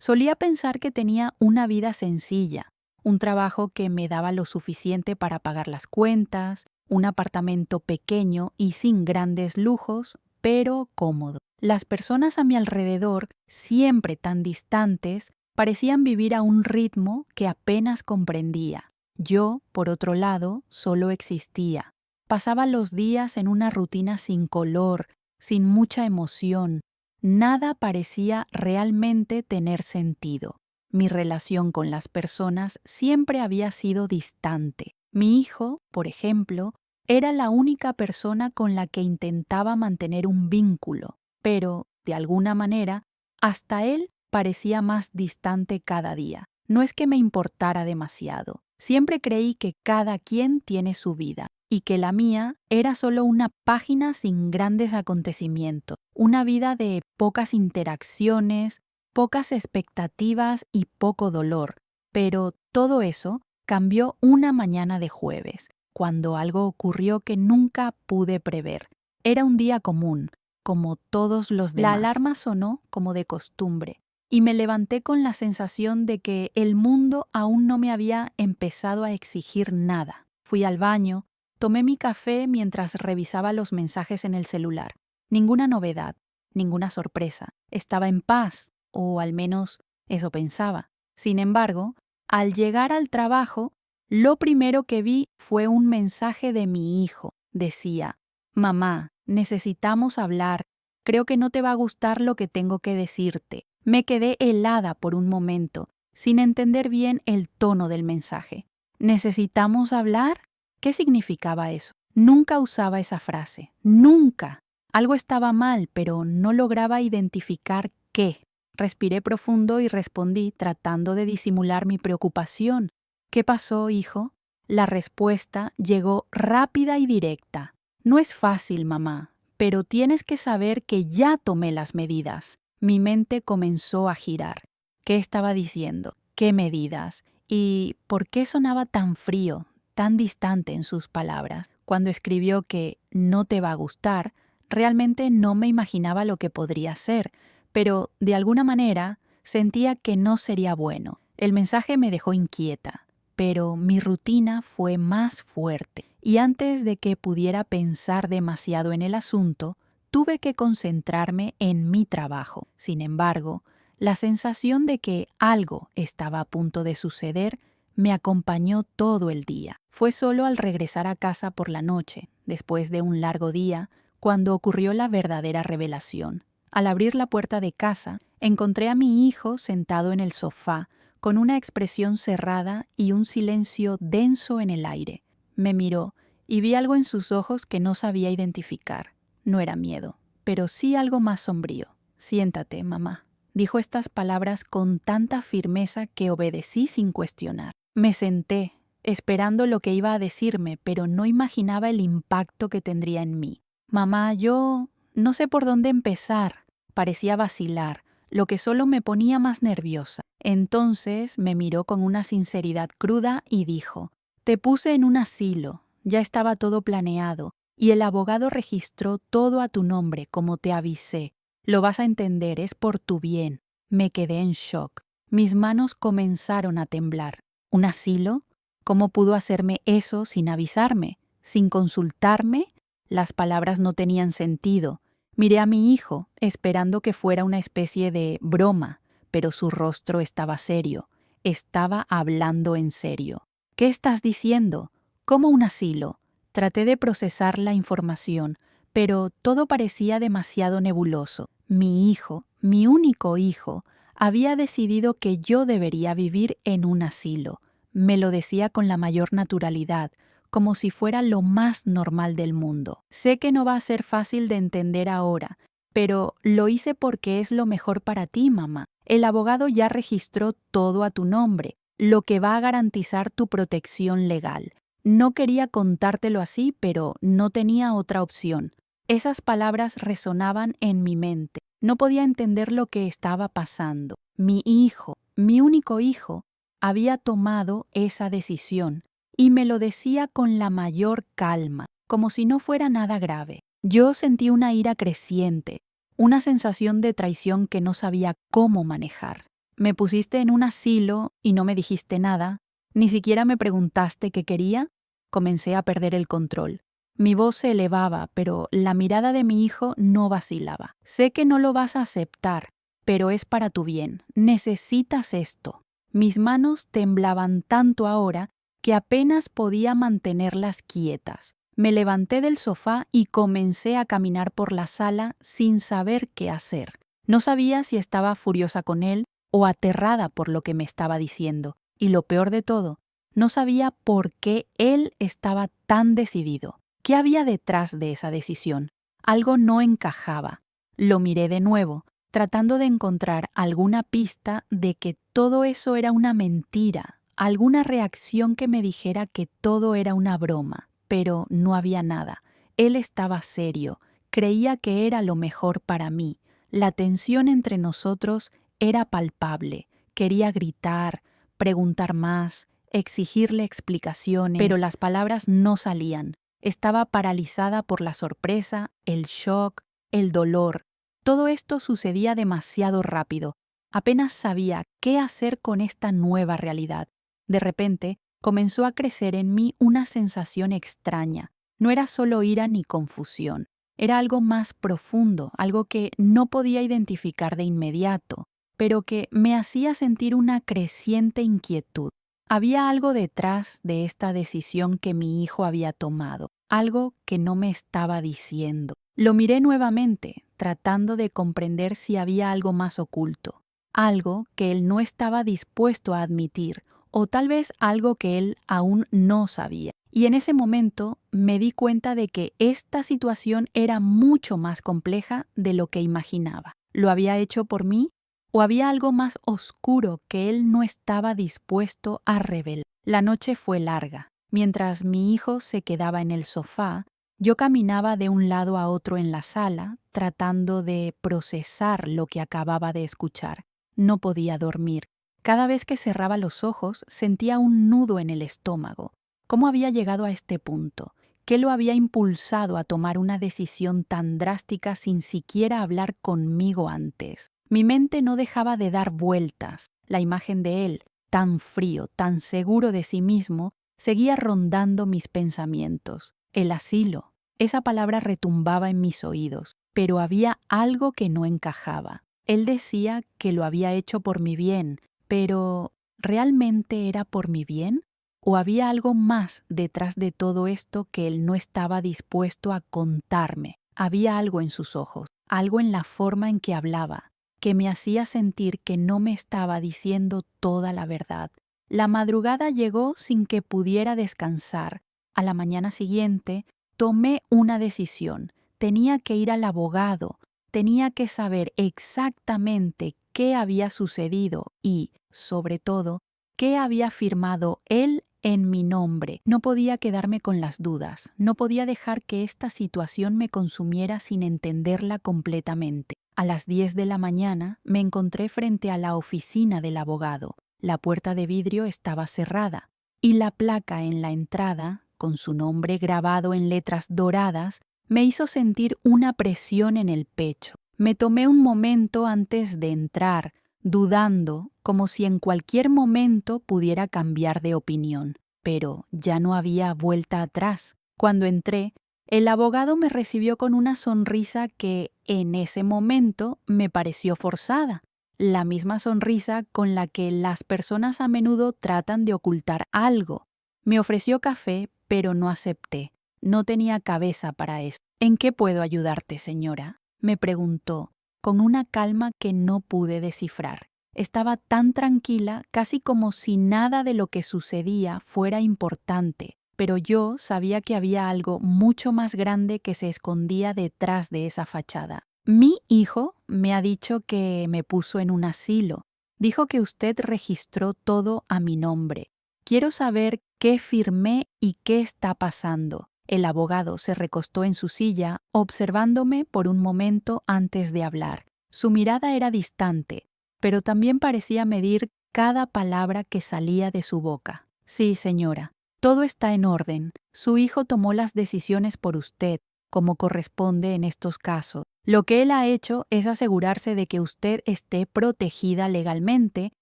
Solía pensar que tenía una vida sencilla, un trabajo que me daba lo suficiente para pagar las cuentas, un apartamento pequeño y sin grandes lujos, pero cómodo. Las personas a mi alrededor, siempre tan distantes, parecían vivir a un ritmo que apenas comprendía. Yo, por otro lado, solo existía. Pasaba los días en una rutina sin color, sin mucha emoción. Nada parecía realmente tener sentido. Mi relación con las personas siempre había sido distante. Mi hijo, por ejemplo, era la única persona con la que intentaba mantener un vínculo, pero, de alguna manera, hasta él parecía más distante cada día. No es que me importara demasiado. Siempre creí que cada quien tiene su vida y que la mía era solo una página sin grandes acontecimientos, una vida de pocas interacciones, pocas expectativas y poco dolor. Pero todo eso cambió una mañana de jueves, cuando algo ocurrió que nunca pude prever. Era un día común, como todos los demás. La alarma sonó como de costumbre, y me levanté con la sensación de que el mundo aún no me había empezado a exigir nada. Fui al baño, tomé mi café mientras revisaba los mensajes en el celular. Ninguna novedad, ninguna sorpresa. Estaba en paz, o al menos eso pensaba. Sin embargo, al llegar al trabajo, lo primero que vi fue un mensaje de mi hijo. Decía: «Mamá, necesitamos hablar. Creo que no te va a gustar lo que tengo que decirte». Me quedé helada por un momento, sin entender bien el tono del mensaje. ¿Necesitamos hablar? ¿Qué significaba eso? Nunca usaba esa frase. ¡Nunca! Algo estaba mal, pero no lograba identificar qué. Respiré profundo y respondí, tratando de disimular mi preocupación. «¿Qué pasó, hijo?» La respuesta llegó rápida y directa. «No es fácil, mamá, pero tienes que saber que ya tomé las medidas». Mi mente comenzó a girar. ¿Qué estaba diciendo? ¿Qué medidas? ¿Y por qué sonaba tan frío, tan distante en sus palabras? Cuando escribió que no te va a gustar, realmente no me imaginaba lo que podría ser, pero de alguna manera sentía que no sería bueno. El mensaje me dejó inquieta, pero mi rutina fue más fuerte, y antes de que pudiera pensar demasiado en el asunto, tuve que concentrarme en mi trabajo. Sin embargo, la sensación de que algo estaba a punto de suceder me acompañó todo el día. Fue solo al regresar a casa por la noche, después de un largo día, cuando ocurrió la verdadera revelación. Al abrir la puerta de casa, encontré a mi hijo sentado en el sofá, con una expresión cerrada y un silencio denso en el aire. Me miró y vi algo en sus ojos que no sabía identificar. No era miedo, pero sí algo más sombrío. «Siéntate, mamá», dijo estas palabras con tanta firmeza que obedecí sin cuestionar. Me senté, esperando lo que iba a decirme, pero no imaginaba el impacto que tendría en mí. «Mamá, yo no sé por dónde empezar». Parecía vacilar, lo que solo me ponía más nerviosa. Entonces me miró con una sinceridad cruda y dijo: «Te puse en un asilo, ya estaba todo planeado, y el abogado registró todo a tu nombre, como te avisé. Lo vas a entender, es por tu bien». Me quedé en shock. Mis manos comenzaron a temblar. ¿Un asilo? ¿Cómo pudo hacerme eso sin avisarme? ¿Sin consultarme? Las palabras no tenían sentido. Miré a mi hijo, esperando que fuera una especie de broma, pero su rostro estaba serio. Estaba hablando en serio. «¿Qué estás diciendo? ¿Cómo un asilo?» Traté de procesar la información, pero todo parecía demasiado nebuloso. Mi hijo, mi único hijo, había decidido que yo debería vivir en un asilo. Me lo decía con la mayor naturalidad, como si fuera lo más normal del mundo. Sé que no va a ser fácil de entender ahora, pero lo hice porque es lo mejor para ti, mamá. El abogado ya registró todo a tu nombre, lo que va a garantizar tu protección legal. No quería contártelo así, pero no tenía otra opción. Esas palabras resonaban en mi mente. No podía entender lo que estaba pasando. Mi hijo, mi único hijo, había tomado esa decisión y me lo decía con la mayor calma, como si no fuera nada grave. Yo sentí una ira creciente, una sensación de traición que no sabía cómo manejar. Me pusiste en un asilo y no me dijiste nada. Ni siquiera me preguntaste qué quería. Comencé a perder el control. Mi voz se elevaba, pero la mirada de mi hijo no vacilaba. Sé que no lo vas a aceptar, pero es para tu bien. Necesitas esto. Mis manos temblaban tanto ahora que apenas podía mantenerlas quietas. Me levanté del sofá y comencé a caminar por la sala sin saber qué hacer. No sabía si estaba furiosa con él o aterrada por lo que me estaba diciendo. Y lo peor de todo, no sabía por qué él estaba tan decidido. ¿Qué había detrás de esa decisión? Algo no encajaba. Lo miré de nuevo, tratando de encontrar alguna pista de que todo eso era una mentira, alguna reacción que me dijera que todo era una broma, pero no había nada. Él estaba serio, creía que era lo mejor para mí. La tensión entre nosotros era palpable. Quería gritar, preguntar más, exigirle explicaciones, pero las palabras no salían. Estaba paralizada por la sorpresa, el shock, el dolor. Todo esto sucedía demasiado rápido. Apenas sabía qué hacer con esta nueva realidad. De repente, comenzó a crecer en mí una sensación extraña. No era solo ira ni confusión. Era algo más profundo, algo que no podía identificar de inmediato, pero que me hacía sentir una creciente inquietud. Había algo detrás de esta decisión que mi hijo había tomado, algo que no me estaba diciendo. Lo miré nuevamente, tratando de comprender si había algo más oculto, algo que él no estaba dispuesto a admitir, o tal vez algo que él aún no sabía. Y en ese momento me di cuenta de que esta situación era mucho más compleja de lo que imaginaba. ¿Lo había hecho por mí? ¿O había algo más oscuro que él no estaba dispuesto a revelar? La noche fue larga. Mientras mi hijo se quedaba en el sofá, yo caminaba de un lado a otro en la sala, tratando de procesar lo que acababa de escuchar. No podía dormir. Cada vez que cerraba los ojos, sentía un nudo en el estómago. ¿Cómo había llegado a este punto? ¿Qué lo había impulsado a tomar una decisión tan drástica sin siquiera hablar conmigo antes? Mi mente no dejaba de dar vueltas. La imagen de él, tan frío, tan seguro de sí mismo, seguía rondando mis pensamientos. El asilo. Esa palabra retumbaba en mis oídos, pero había algo que no encajaba. Él decía que lo había hecho por mi bien, pero ¿realmente era por mi bien? ¿O había algo más detrás de todo esto que él no estaba dispuesto a contarme? Había algo en sus ojos, algo en la forma en que hablaba, que me hacía sentir que no me estaba diciendo toda la verdad. La madrugada llegó sin que pudiera descansar. A la mañana siguiente, tomé una decisión. Tenía que ir al abogado. Tenía que saber exactamente qué había sucedido y, sobre todo, qué había firmado él en mi nombre. No podía quedarme con las dudas. No podía dejar que esta situación me consumiera sin entenderla completamente. A las 10 de la mañana me encontré frente a la oficina del abogado. La puerta de vidrio estaba cerrada y la placa en la entrada, con su nombre grabado en letras doradas, me hizo sentir una presión en el pecho. Me tomé un momento antes de entrar, dudando, como si en cualquier momento pudiera cambiar de opinión. Pero ya no había vuelta atrás. Cuando entré, el abogado me recibió con una sonrisa que, en ese momento, me pareció forzada. La misma sonrisa con la que las personas a menudo tratan de ocultar algo. Me ofreció café, pero no acepté. No tenía cabeza para eso. ¿En qué puedo ayudarte, señora?, me preguntó, con una calma que no pude descifrar. Estaba tan tranquila, casi como si nada de lo que sucedía fuera importante, pero yo sabía que había algo mucho más grande que se escondía detrás de esa fachada. Mi hijo me ha dicho que me puso en un asilo. Dijo que usted registró todo a mi nombre. Quiero saber qué firmé y qué está pasando. El abogado se recostó en su silla, observándome por un momento antes de hablar. Su mirada era distante, pero también parecía medir cada palabra que salía de su boca. Sí, señora, todo está en orden. Su hijo tomó las decisiones por usted, como corresponde en estos casos. Lo que él ha hecho es asegurarse de que usted esté protegida legalmente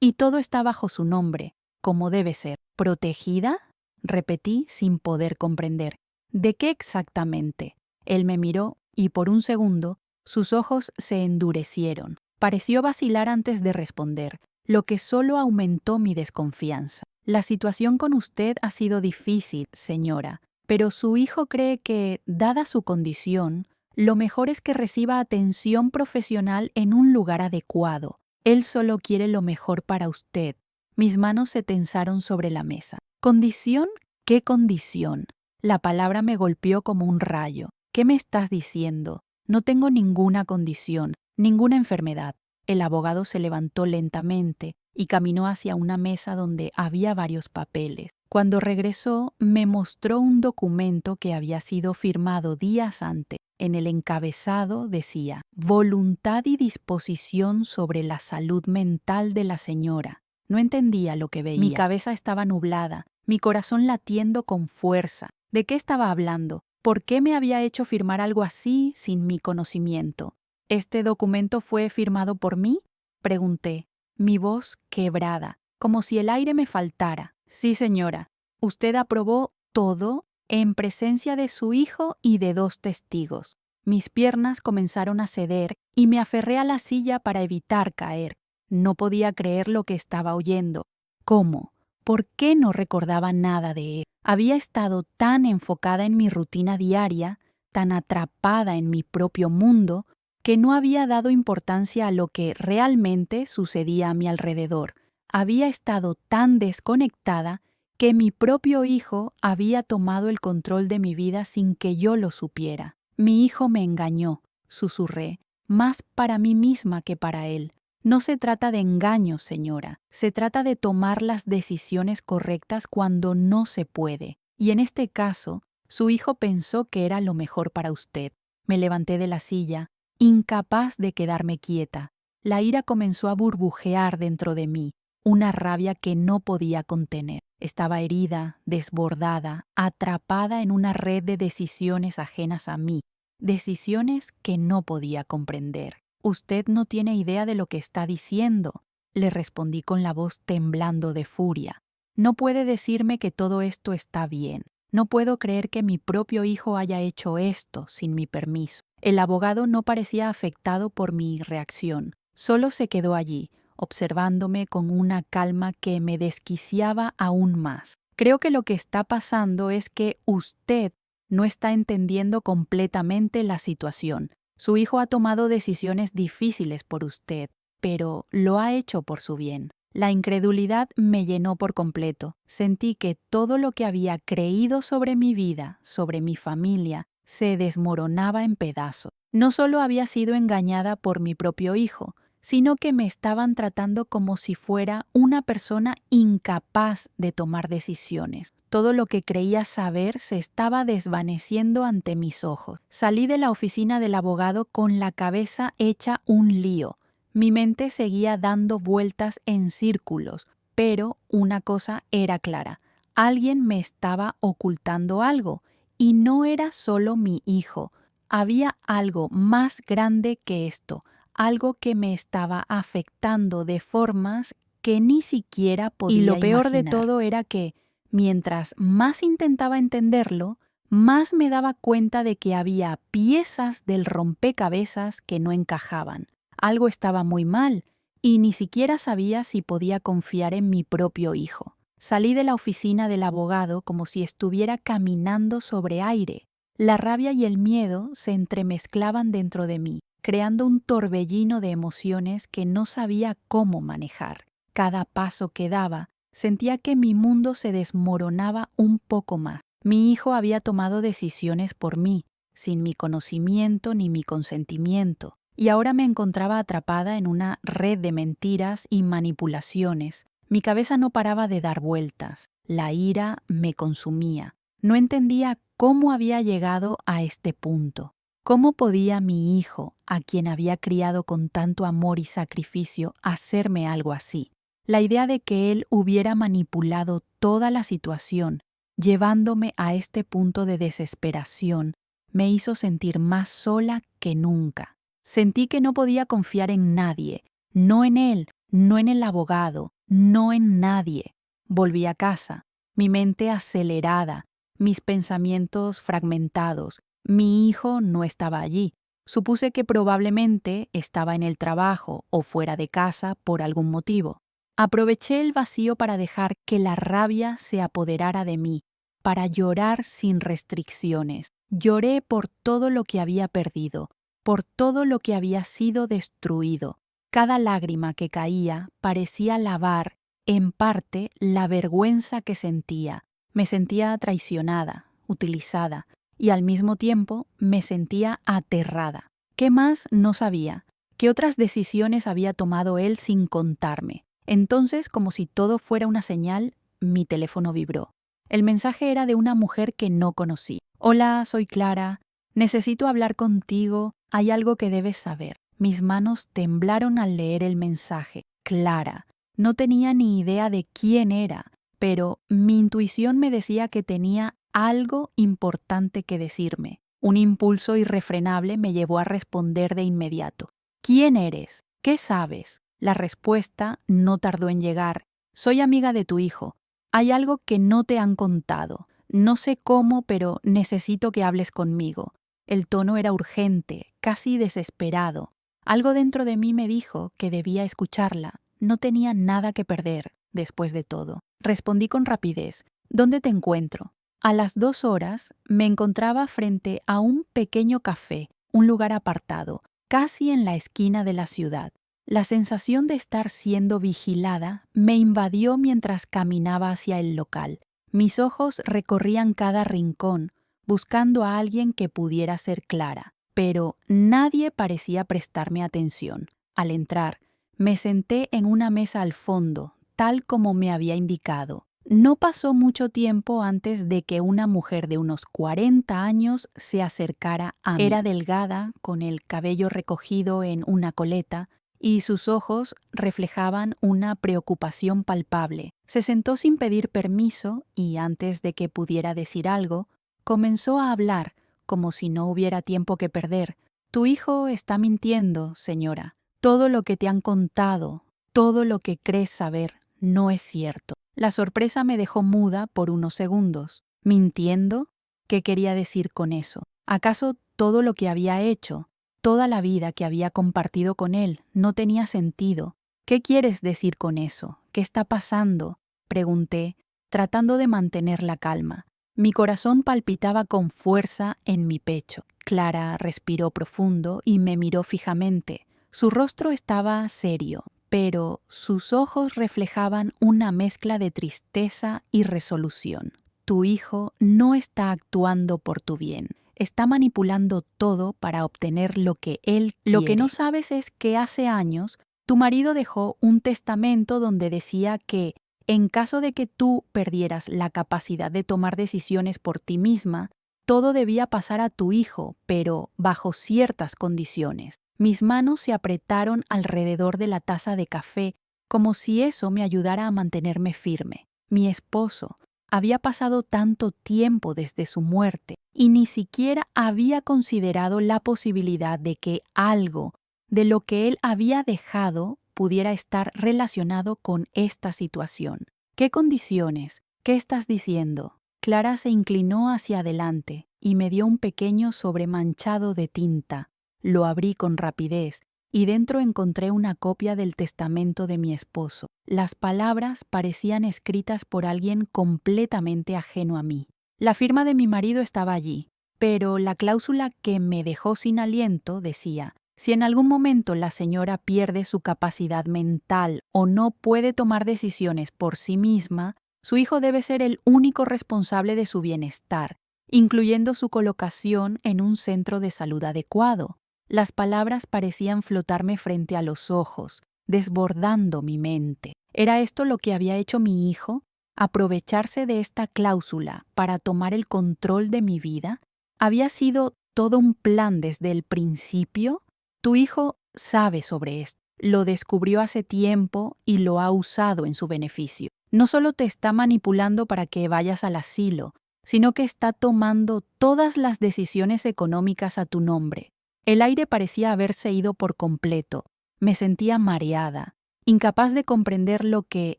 y todo está bajo su nombre, como debe ser. ¿Protegida?, repetí sin poder comprender. ¿De qué exactamente? Él me miró y por un segundo sus ojos se endurecieron. Pareció vacilar antes de responder, lo que solo aumentó mi desconfianza. La situación con usted ha sido difícil, señora, pero su hijo cree que, dada su condición, lo mejor es que reciba atención profesional en un lugar adecuado. Él solo quiere lo mejor para usted. Mis manos se tensaron sobre la mesa. ¿Condición? ¿Qué condición? La palabra me golpeó como un rayo. ¿Qué me estás diciendo? No tengo ninguna condición, ninguna enfermedad. El abogado se levantó lentamente y caminó hacia una mesa donde había varios papeles. Cuando regresó, me mostró un documento que había sido firmado días antes. En el encabezado decía: voluntad y disposición sobre la salud mental de la señora. No entendía lo que veía. Mi cabeza estaba nublada, mi corazón latiendo con fuerza. ¿De qué estaba hablando? ¿Por qué me había hecho firmar algo así sin mi conocimiento? ¿Este documento fue firmado por mí?, pregunté, mi voz quebrada, como si el aire me faltara. Sí, señora. Usted aprobó todo en presencia de su hijo y de 2 testigos. Mis piernas comenzaron a ceder y me aferré a la silla para evitar caer. No podía creer lo que estaba oyendo. ¿Cómo? ¿Por qué no recordaba nada de él? Había estado tan enfocada en mi rutina diaria, tan atrapada en mi propio mundo, que no había dado importancia a lo que realmente sucedía a mi alrededor. Había estado tan desconectada que mi propio hijo había tomado el control de mi vida sin que yo lo supiera. Mi hijo me engañó, susurré, más para mí misma que para él. No se trata de engaño, señora. Se trata de tomar las decisiones correctas cuando no se puede. Y en este caso, su hijo pensó que era lo mejor para usted. Me levanté de la silla, incapaz de quedarme quieta. La ira comenzó a burbujear dentro de mí, una rabia que no podía contener. Estaba herida, desbordada, atrapada en una red de decisiones ajenas a mí, decisiones que no podía comprender. Usted no tiene idea de lo que está diciendo, le respondí con la voz temblando de furia. No puede decirme que todo esto está bien. No puedo creer que mi propio hijo haya hecho esto sin mi permiso. El abogado no parecía afectado por mi reacción. Solo se quedó allí, observándome con una calma que me desquiciaba aún más. Creo que lo que está pasando es que usted no está entendiendo completamente la situación. Su hijo ha tomado decisiones difíciles por usted, pero lo ha hecho por su bien. La incredulidad me llenó por completo. Sentí que todo lo que había creído sobre mi vida, sobre mi familia, se desmoronaba en pedazos. No solo había sido engañada por mi propio hijo, sino que me estaban tratando como si fuera una persona incapaz de tomar decisiones. Todo lo que creía saber se estaba desvaneciendo ante mis ojos. Salí de la oficina del abogado con la cabeza hecha un lío. Mi mente seguía dando vueltas en círculos, pero una cosa era clara. Alguien me estaba ocultando algo, y no era solo mi hijo. Había algo más grande que esto, algo que me estaba afectando de formas que ni siquiera podía imaginar. Y lo peor de todo era que, mientras más intentaba entenderlo, más me daba cuenta de que había piezas del rompecabezas que no encajaban. Algo estaba muy mal, y ni siquiera sabía si podía confiar en mi propio hijo. Salí de la oficina del abogado como si estuviera caminando sobre aire. La rabia y el miedo se entremezclaban dentro de mí, creando un torbellino de emociones que no sabía cómo manejar. Cada paso que daba, sentía que mi mundo se desmoronaba un poco más. Mi hijo había tomado decisiones por mí, sin mi conocimiento ni mi consentimiento, y ahora me encontraba atrapada en una red de mentiras y manipulaciones. Mi cabeza no paraba de dar vueltas. La ira me consumía. No entendía cómo había llegado a este punto. ¿Cómo podía mi hijo, a quien había criado con tanto amor y sacrificio, hacerme algo así? La idea de que él hubiera manipulado toda la situación, llevándome a este punto de desesperación, me hizo sentir más sola que nunca. Sentí que no podía confiar en nadie, no en él, no en el abogado, no en nadie. Volví a casa, mi mente acelerada, mis pensamientos fragmentados. Mi hijo no estaba allí. Supuse que probablemente estaba en el trabajo o fuera de casa por algún motivo. Aproveché el vacío para dejar que la rabia se apoderara de mí, para llorar sin restricciones. Lloré por todo lo que había perdido, por todo lo que había sido destruido. Cada lágrima que caía parecía lavar, en parte, la vergüenza que sentía. Me sentía traicionada, utilizada, y al mismo tiempo me sentía aterrada. ¿Qué más? No sabía. ¿Qué otras decisiones había tomado él sin contarme? Entonces, como si todo fuera una señal, mi teléfono vibró. El mensaje era de una mujer que no conocí. Hola, soy Clara. Necesito hablar contigo. Hay algo que debes saber. Mis manos temblaron al leer el mensaje. Clara. No tenía ni idea de quién era, pero mi intuición me decía que tenía algo importante que decirme. Un impulso irrefrenable me llevó a responder de inmediato. ¿Quién eres? ¿Qué sabes? La respuesta no tardó en llegar. Soy amiga de tu hijo. Hay algo que no te han contado. No sé cómo, pero necesito que hables conmigo. El tono era urgente, casi desesperado. Algo dentro de mí me dijo que debía escucharla. No tenía nada que perder, después de todo. Respondí con rapidez. ¿Dónde te encuentro? A las 2 horas me encontraba frente a un pequeño café, un lugar apartado, casi en la esquina de la ciudad. La sensación de estar siendo vigilada me invadió mientras caminaba hacia el local. Mis ojos recorrían cada rincón, buscando a alguien que pudiera ser Clara, pero nadie parecía prestarme atención. Al entrar, me senté en una mesa al fondo, tal como me había indicado. No pasó mucho tiempo antes de que una mujer de unos 40 años se acercara a mí. Era delgada, con el cabello recogido en una coleta, y sus ojos reflejaban una preocupación palpable. Se sentó sin pedir permiso y antes de que pudiera decir algo, comenzó a hablar como si no hubiera tiempo que perder. Tu hijo está mintiendo, señora. Todo lo que te han contado, todo lo que crees saber, no es cierto. La sorpresa me dejó muda por unos segundos. ¿Mintiendo? ¿Qué quería decir con eso? ¿Acaso todo lo que había hecho, toda la vida que había compartido con él, no tenía sentido? ¿Qué quieres decir con eso? ¿Qué está pasando? Pregunté, tratando de mantener la calma. Mi corazón palpitaba con fuerza en mi pecho. Clara respiró profundo y me miró fijamente. Su rostro estaba serio, pero sus ojos reflejaban una mezcla de tristeza y resolución. Tu hijo no está actuando por tu bien. Está manipulando todo para obtener lo que él quiere. Lo que no sabes es que hace años tu marido dejó un testamento donde decía que, en caso de que tú perdieras la capacidad de tomar decisiones por ti misma, todo debía pasar a tu hijo, pero bajo ciertas condiciones. Mis manos se apretaron alrededor de la taza de café, como si eso me ayudara a mantenerme firme. Mi esposo había pasado tanto tiempo desde su muerte y ni siquiera había considerado la posibilidad de que algo de lo que él había dejado pudiera estar relacionado con esta situación. ¿Qué condiciones? ¿Qué estás diciendo? Clara se inclinó hacia adelante y me dio un pequeño sobre manchado de tinta. Lo abrí con rapidez y dentro encontré una copia del testamento de mi esposo. Las palabras parecían escritas por alguien completamente ajeno a mí. La firma de mi marido estaba allí, pero la cláusula que me dejó sin aliento decía: si en algún momento la señora pierde su capacidad mental o no puede tomar decisiones por sí misma, su hijo debe ser el único responsable de su bienestar, incluyendo su colocación en un centro de salud adecuado. Las palabras parecían flotarme frente a los ojos, desbordando mi mente. ¿Era esto lo que había hecho mi hijo? ¿Aprovecharse de esta cláusula para tomar el control de mi vida? ¿Había sido todo un plan desde el principio? Tu hijo sabe sobre esto. Lo descubrió hace tiempo y lo ha usado en su beneficio. No solo te está manipulando para que vayas al asilo, sino que está tomando todas las decisiones económicas a tu nombre. El aire parecía haberse ido por completo. Me sentía mareada, incapaz de comprender lo que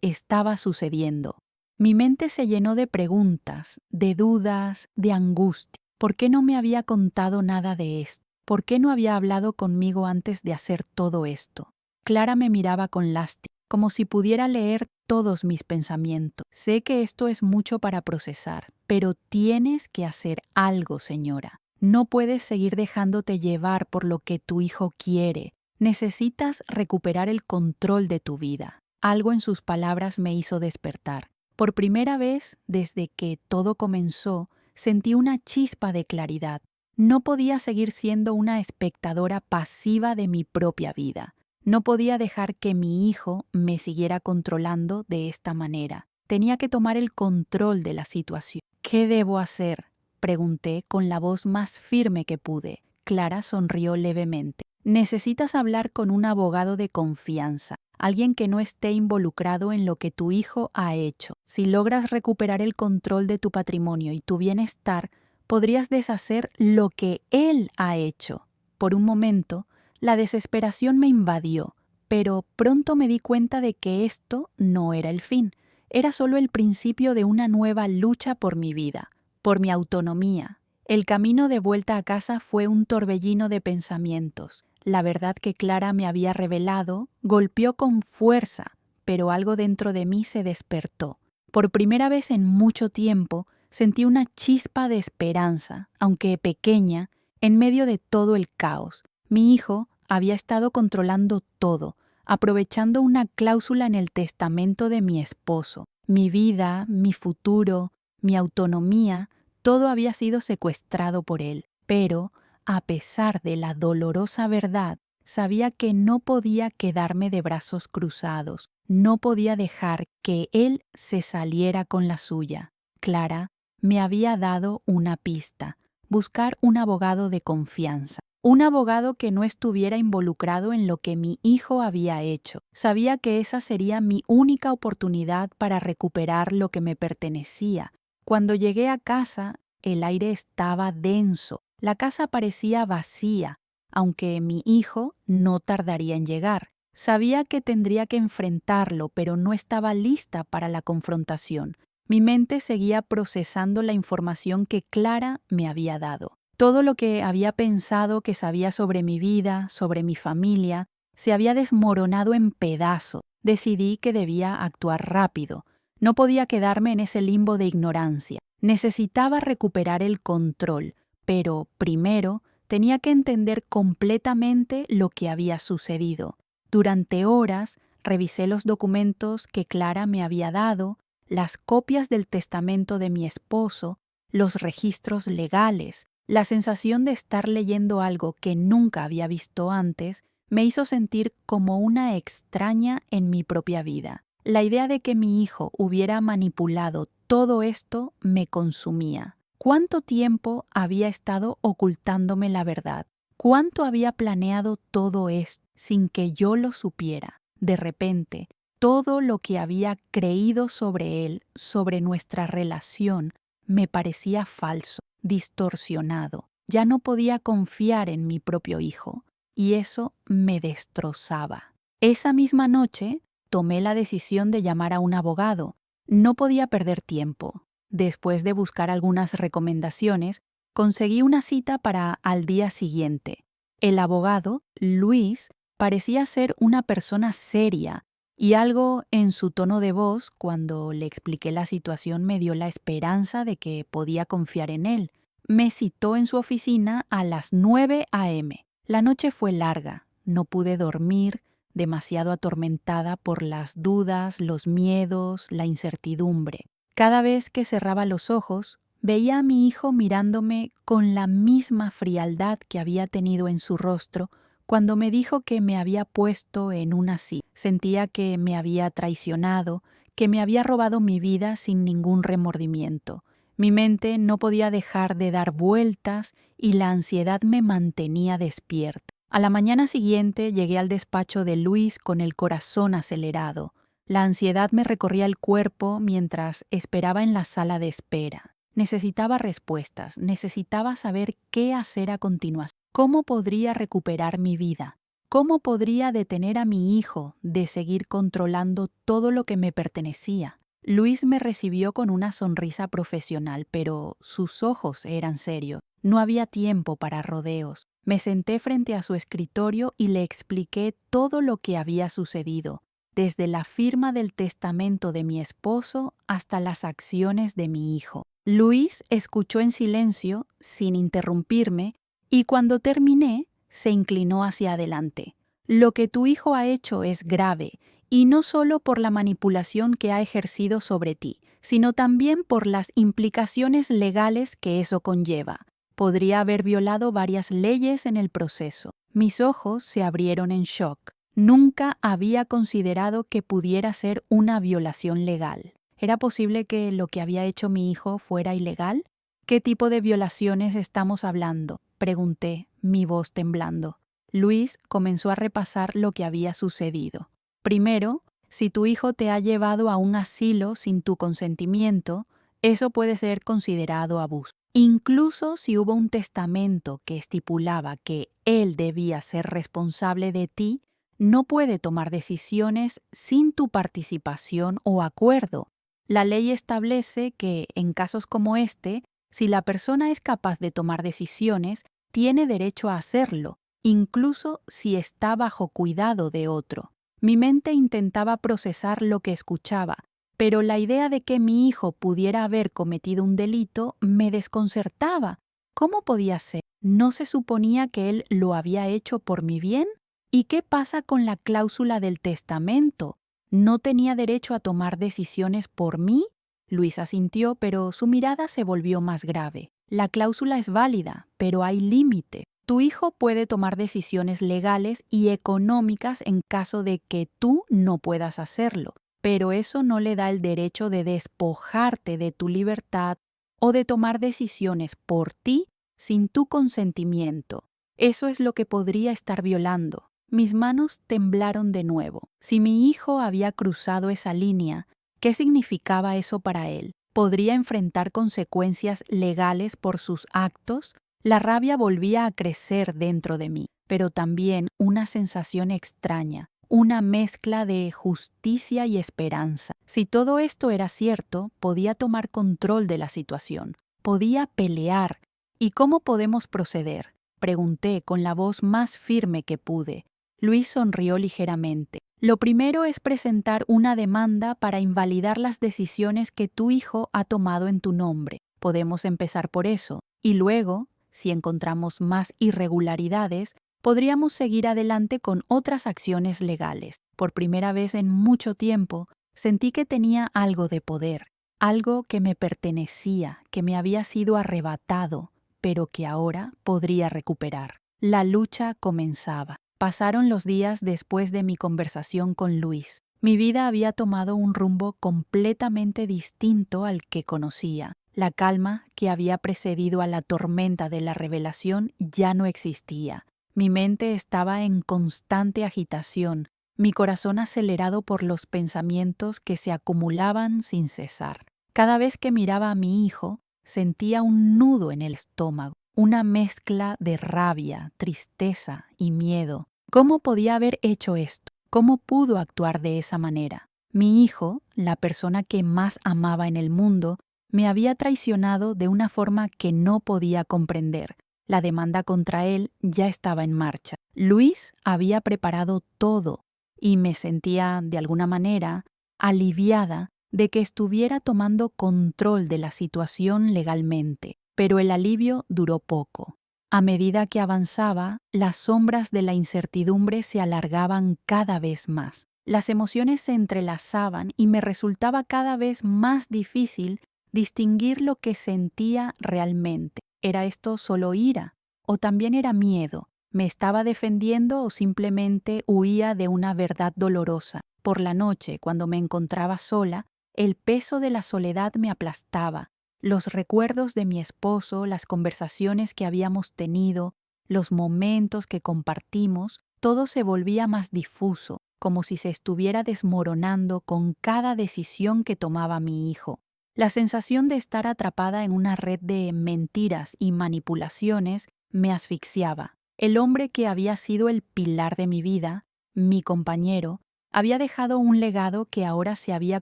estaba sucediendo. Mi mente se llenó de preguntas, de dudas, de angustia. ¿Por qué no me había contado nada de esto? ¿Por qué no había hablado conmigo antes de hacer todo esto? Clara me miraba con lástima, como si pudiera leer todos mis pensamientos. Sé que esto es mucho para procesar, pero tienes que hacer algo, señora. No puedes seguir dejándote llevar por lo que tu hijo quiere. Necesitas recuperar el control de tu vida. Algo en sus palabras me hizo despertar. Por primera vez, desde que todo comenzó, sentí una chispa de claridad. No podía seguir siendo una espectadora pasiva de mi propia vida. No podía dejar que mi hijo me siguiera controlando de esta manera. Tenía que tomar el control de la situación. ¿Qué debo hacer?, pregunté con la voz más firme que pude. Clara sonrió levemente. Necesitas hablar con un abogado de confianza, alguien que no esté involucrado en lo que tu hijo ha hecho. Si logras recuperar el control de tu patrimonio y tu bienestar, podrías deshacer lo que él ha hecho. Por un momento, la desesperación me invadió, pero pronto me di cuenta de que esto no era el fin. Era solo el principio de una nueva lucha por mi vida, por mi autonomía. El camino de vuelta a casa fue un torbellino de pensamientos. La verdad que Clara me había revelado golpeó con fuerza, pero algo dentro de mí se despertó. Por primera vez en mucho tiempo sentí una chispa de esperanza, aunque pequeña, en medio de todo el caos. Mi hijo había estado controlando todo, aprovechando una cláusula en el testamento de mi esposo. Mi vida, mi futuro, mi autonomía, todo había sido secuestrado por él. Pero, a pesar de la dolorosa verdad, sabía que no podía quedarme de brazos cruzados, no podía dejar que él se saliera con la suya. Clara me había dado una pista: buscar un abogado de confianza. Un abogado que no estuviera involucrado en lo que mi hijo había hecho. Sabía que esa sería mi única oportunidad para recuperar lo que me pertenecía. Cuando llegué a casa, el aire estaba denso. La casa parecía vacía, aunque mi hijo no tardaría en llegar. Sabía que tendría que enfrentarlo, pero no estaba lista para la confrontación. Mi mente seguía procesando la información que Clara me había dado. Todo lo que había pensado que sabía sobre mi vida, sobre mi familia, se había desmoronado en pedazos. Decidí que debía actuar rápido. No podía quedarme en ese limbo de ignorancia. Necesitaba recuperar el control, pero primero tenía que entender completamente lo que había sucedido. Durante horas revisé los documentos que Clara me había dado, las copias del testamento de mi esposo, los registros legales. La sensación de estar leyendo algo que nunca había visto antes me hizo sentir como una extraña en mi propia vida. La idea de que mi hijo hubiera manipulado todo esto me consumía. ¿Cuánto tiempo había estado ocultándome la verdad? ¿Cuánto había planeado todo esto sin que yo lo supiera? De repente, todo lo que había creído sobre él, sobre nuestra relación, me parecía falso, distorsionado. Ya no podía confiar en mi propio hijo, y eso me destrozaba. Esa misma noche, tomé la decisión de llamar a un abogado. No podía perder tiempo. Después de buscar algunas recomendaciones, conseguí una cita para al día siguiente. El abogado, Luis, parecía ser una persona seria, y algo en su tono de voz, cuando le expliqué la situación, me dio la esperanza de que podía confiar en él. Me citó en su oficina a las 9 a.m. La noche fue larga. No pude dormir, demasiado atormentada por las dudas, los miedos, la incertidumbre. Cada vez que cerraba los ojos, veía a mi hijo mirándome con la misma frialdad que había tenido en su rostro cuando me dijo que me había puesto en una silla. Sentía que me había traicionado, que me había robado mi vida sin ningún remordimiento. Mi mente no podía dejar de dar vueltas y la ansiedad me mantenía despierta. A la mañana siguiente llegué al despacho de Luis con el corazón acelerado. La ansiedad me recorría el cuerpo mientras esperaba en la sala de espera. Necesitaba respuestas, necesitaba saber qué hacer a continuación, cómo podría recuperar mi vida, cómo podría detener a mi hijo de seguir controlando todo lo que me pertenecía. Luis me recibió con una sonrisa profesional, pero sus ojos eran serios. No había tiempo para rodeos. Me senté frente a su escritorio y le expliqué todo lo que había sucedido, desde la firma del testamento de mi esposo hasta las acciones de mi hijo. Luis escuchó en silencio, sin interrumpirme, y cuando terminé, se inclinó hacia adelante. Lo que tu hijo ha hecho es grave, y no solo por la manipulación que ha ejercido sobre ti, sino también por las implicaciones legales que eso conlleva. Podría haber violado varias leyes en el proceso. Mis ojos se abrieron en shock. Nunca había considerado que pudiera ser una violación legal. ¿Era posible que lo que había hecho mi hijo fuera ilegal? ¿Qué tipo de violaciones estamos hablando?, pregunté, mi voz temblando. Luis comenzó a repasar lo que había sucedido. Primero, si tu hijo te ha llevado a un asilo sin tu consentimiento, eso puede ser considerado abuso. Incluso si hubo un testamento que estipulaba que él debía ser responsable de ti, no puede tomar decisiones sin tu participación o acuerdo. La ley establece que, en casos como este, si la persona es capaz de tomar decisiones, tiene derecho a hacerlo, incluso si está bajo cuidado de otro. Mi mente intentaba procesar lo que escuchaba, pero la idea de que mi hijo pudiera haber cometido un delito me desconcertaba. ¿Cómo podía ser? ¿No se suponía que él lo había hecho por mi bien? ¿Y qué pasa con la cláusula del testamento? ¿No tenía derecho a tomar decisiones por mí? Luis asintió, pero su mirada se volvió más grave. La cláusula es válida, pero hay límite. Tu hijo puede tomar decisiones legales y económicas en caso de que tú no puedas hacerlo, pero eso no le da el derecho de despojarte de tu libertad o de tomar decisiones por ti sin tu consentimiento. Eso es lo que podría estar violando. Mis manos temblaron de nuevo. Si mi hijo había cruzado esa línea, ¿qué significaba eso para él? ¿Podría enfrentar consecuencias legales por sus actos? La rabia volvía a crecer dentro de mí, pero también una sensación extraña, una mezcla de justicia y esperanza. Si todo esto era cierto, podía tomar control de la situación, podía pelear. ¿Y cómo podemos proceder?, pregunté con la voz más firme que pude. Luis sonrió ligeramente. Lo primero es presentar una demanda para invalidar las decisiones que tu hijo ha tomado en tu nombre. Podemos empezar por eso. Y luego, si encontramos más irregularidades, podríamos seguir adelante con otras acciones legales. Por primera vez en mucho tiempo, sentí que tenía algo de poder, algo que me pertenecía, que me había sido arrebatado, pero que ahora podría recuperar. La lucha comenzaba. Pasaron los días después de mi conversación con Luis. Mi vida había tomado un rumbo completamente distinto al que conocía. La calma que había precedido a la tormenta de la revelación ya no existía. Mi mente estaba en constante agitación, mi corazón acelerado por los pensamientos que se acumulaban sin cesar. Cada vez que miraba a mi hijo, sentía un nudo en el estómago, una mezcla de rabia, tristeza y miedo. ¿Cómo podía haber hecho esto? ¿Cómo pudo actuar de esa manera? Mi hijo, la persona que más amaba en el mundo, me había traicionado de una forma que no podía comprender. La demanda contra él ya estaba en marcha. Luis había preparado todo y me sentía, de alguna manera, aliviada de que estuviera tomando control de la situación legalmente. Pero el alivio duró poco. A medida que avanzaba, las sombras de la incertidumbre se alargaban cada vez más. Las emociones se entrelazaban y me resultaba cada vez más difícil distinguir lo que sentía realmente. ¿Era esto solo ira? ¿O también era miedo? ¿Me estaba defendiendo o simplemente huía de una verdad dolorosa? Por la noche, cuando me encontraba sola, el peso de la soledad me aplastaba. Los recuerdos de mi esposo, las conversaciones que habíamos tenido, los momentos que compartimos, todo se volvía más difuso, como si se estuviera desmoronando con cada decisión que tomaba mi hijo. La sensación de estar atrapada en una red de mentiras y manipulaciones me asfixiaba. El hombre que había sido el pilar de mi vida, mi compañero, había dejado un legado que ahora se había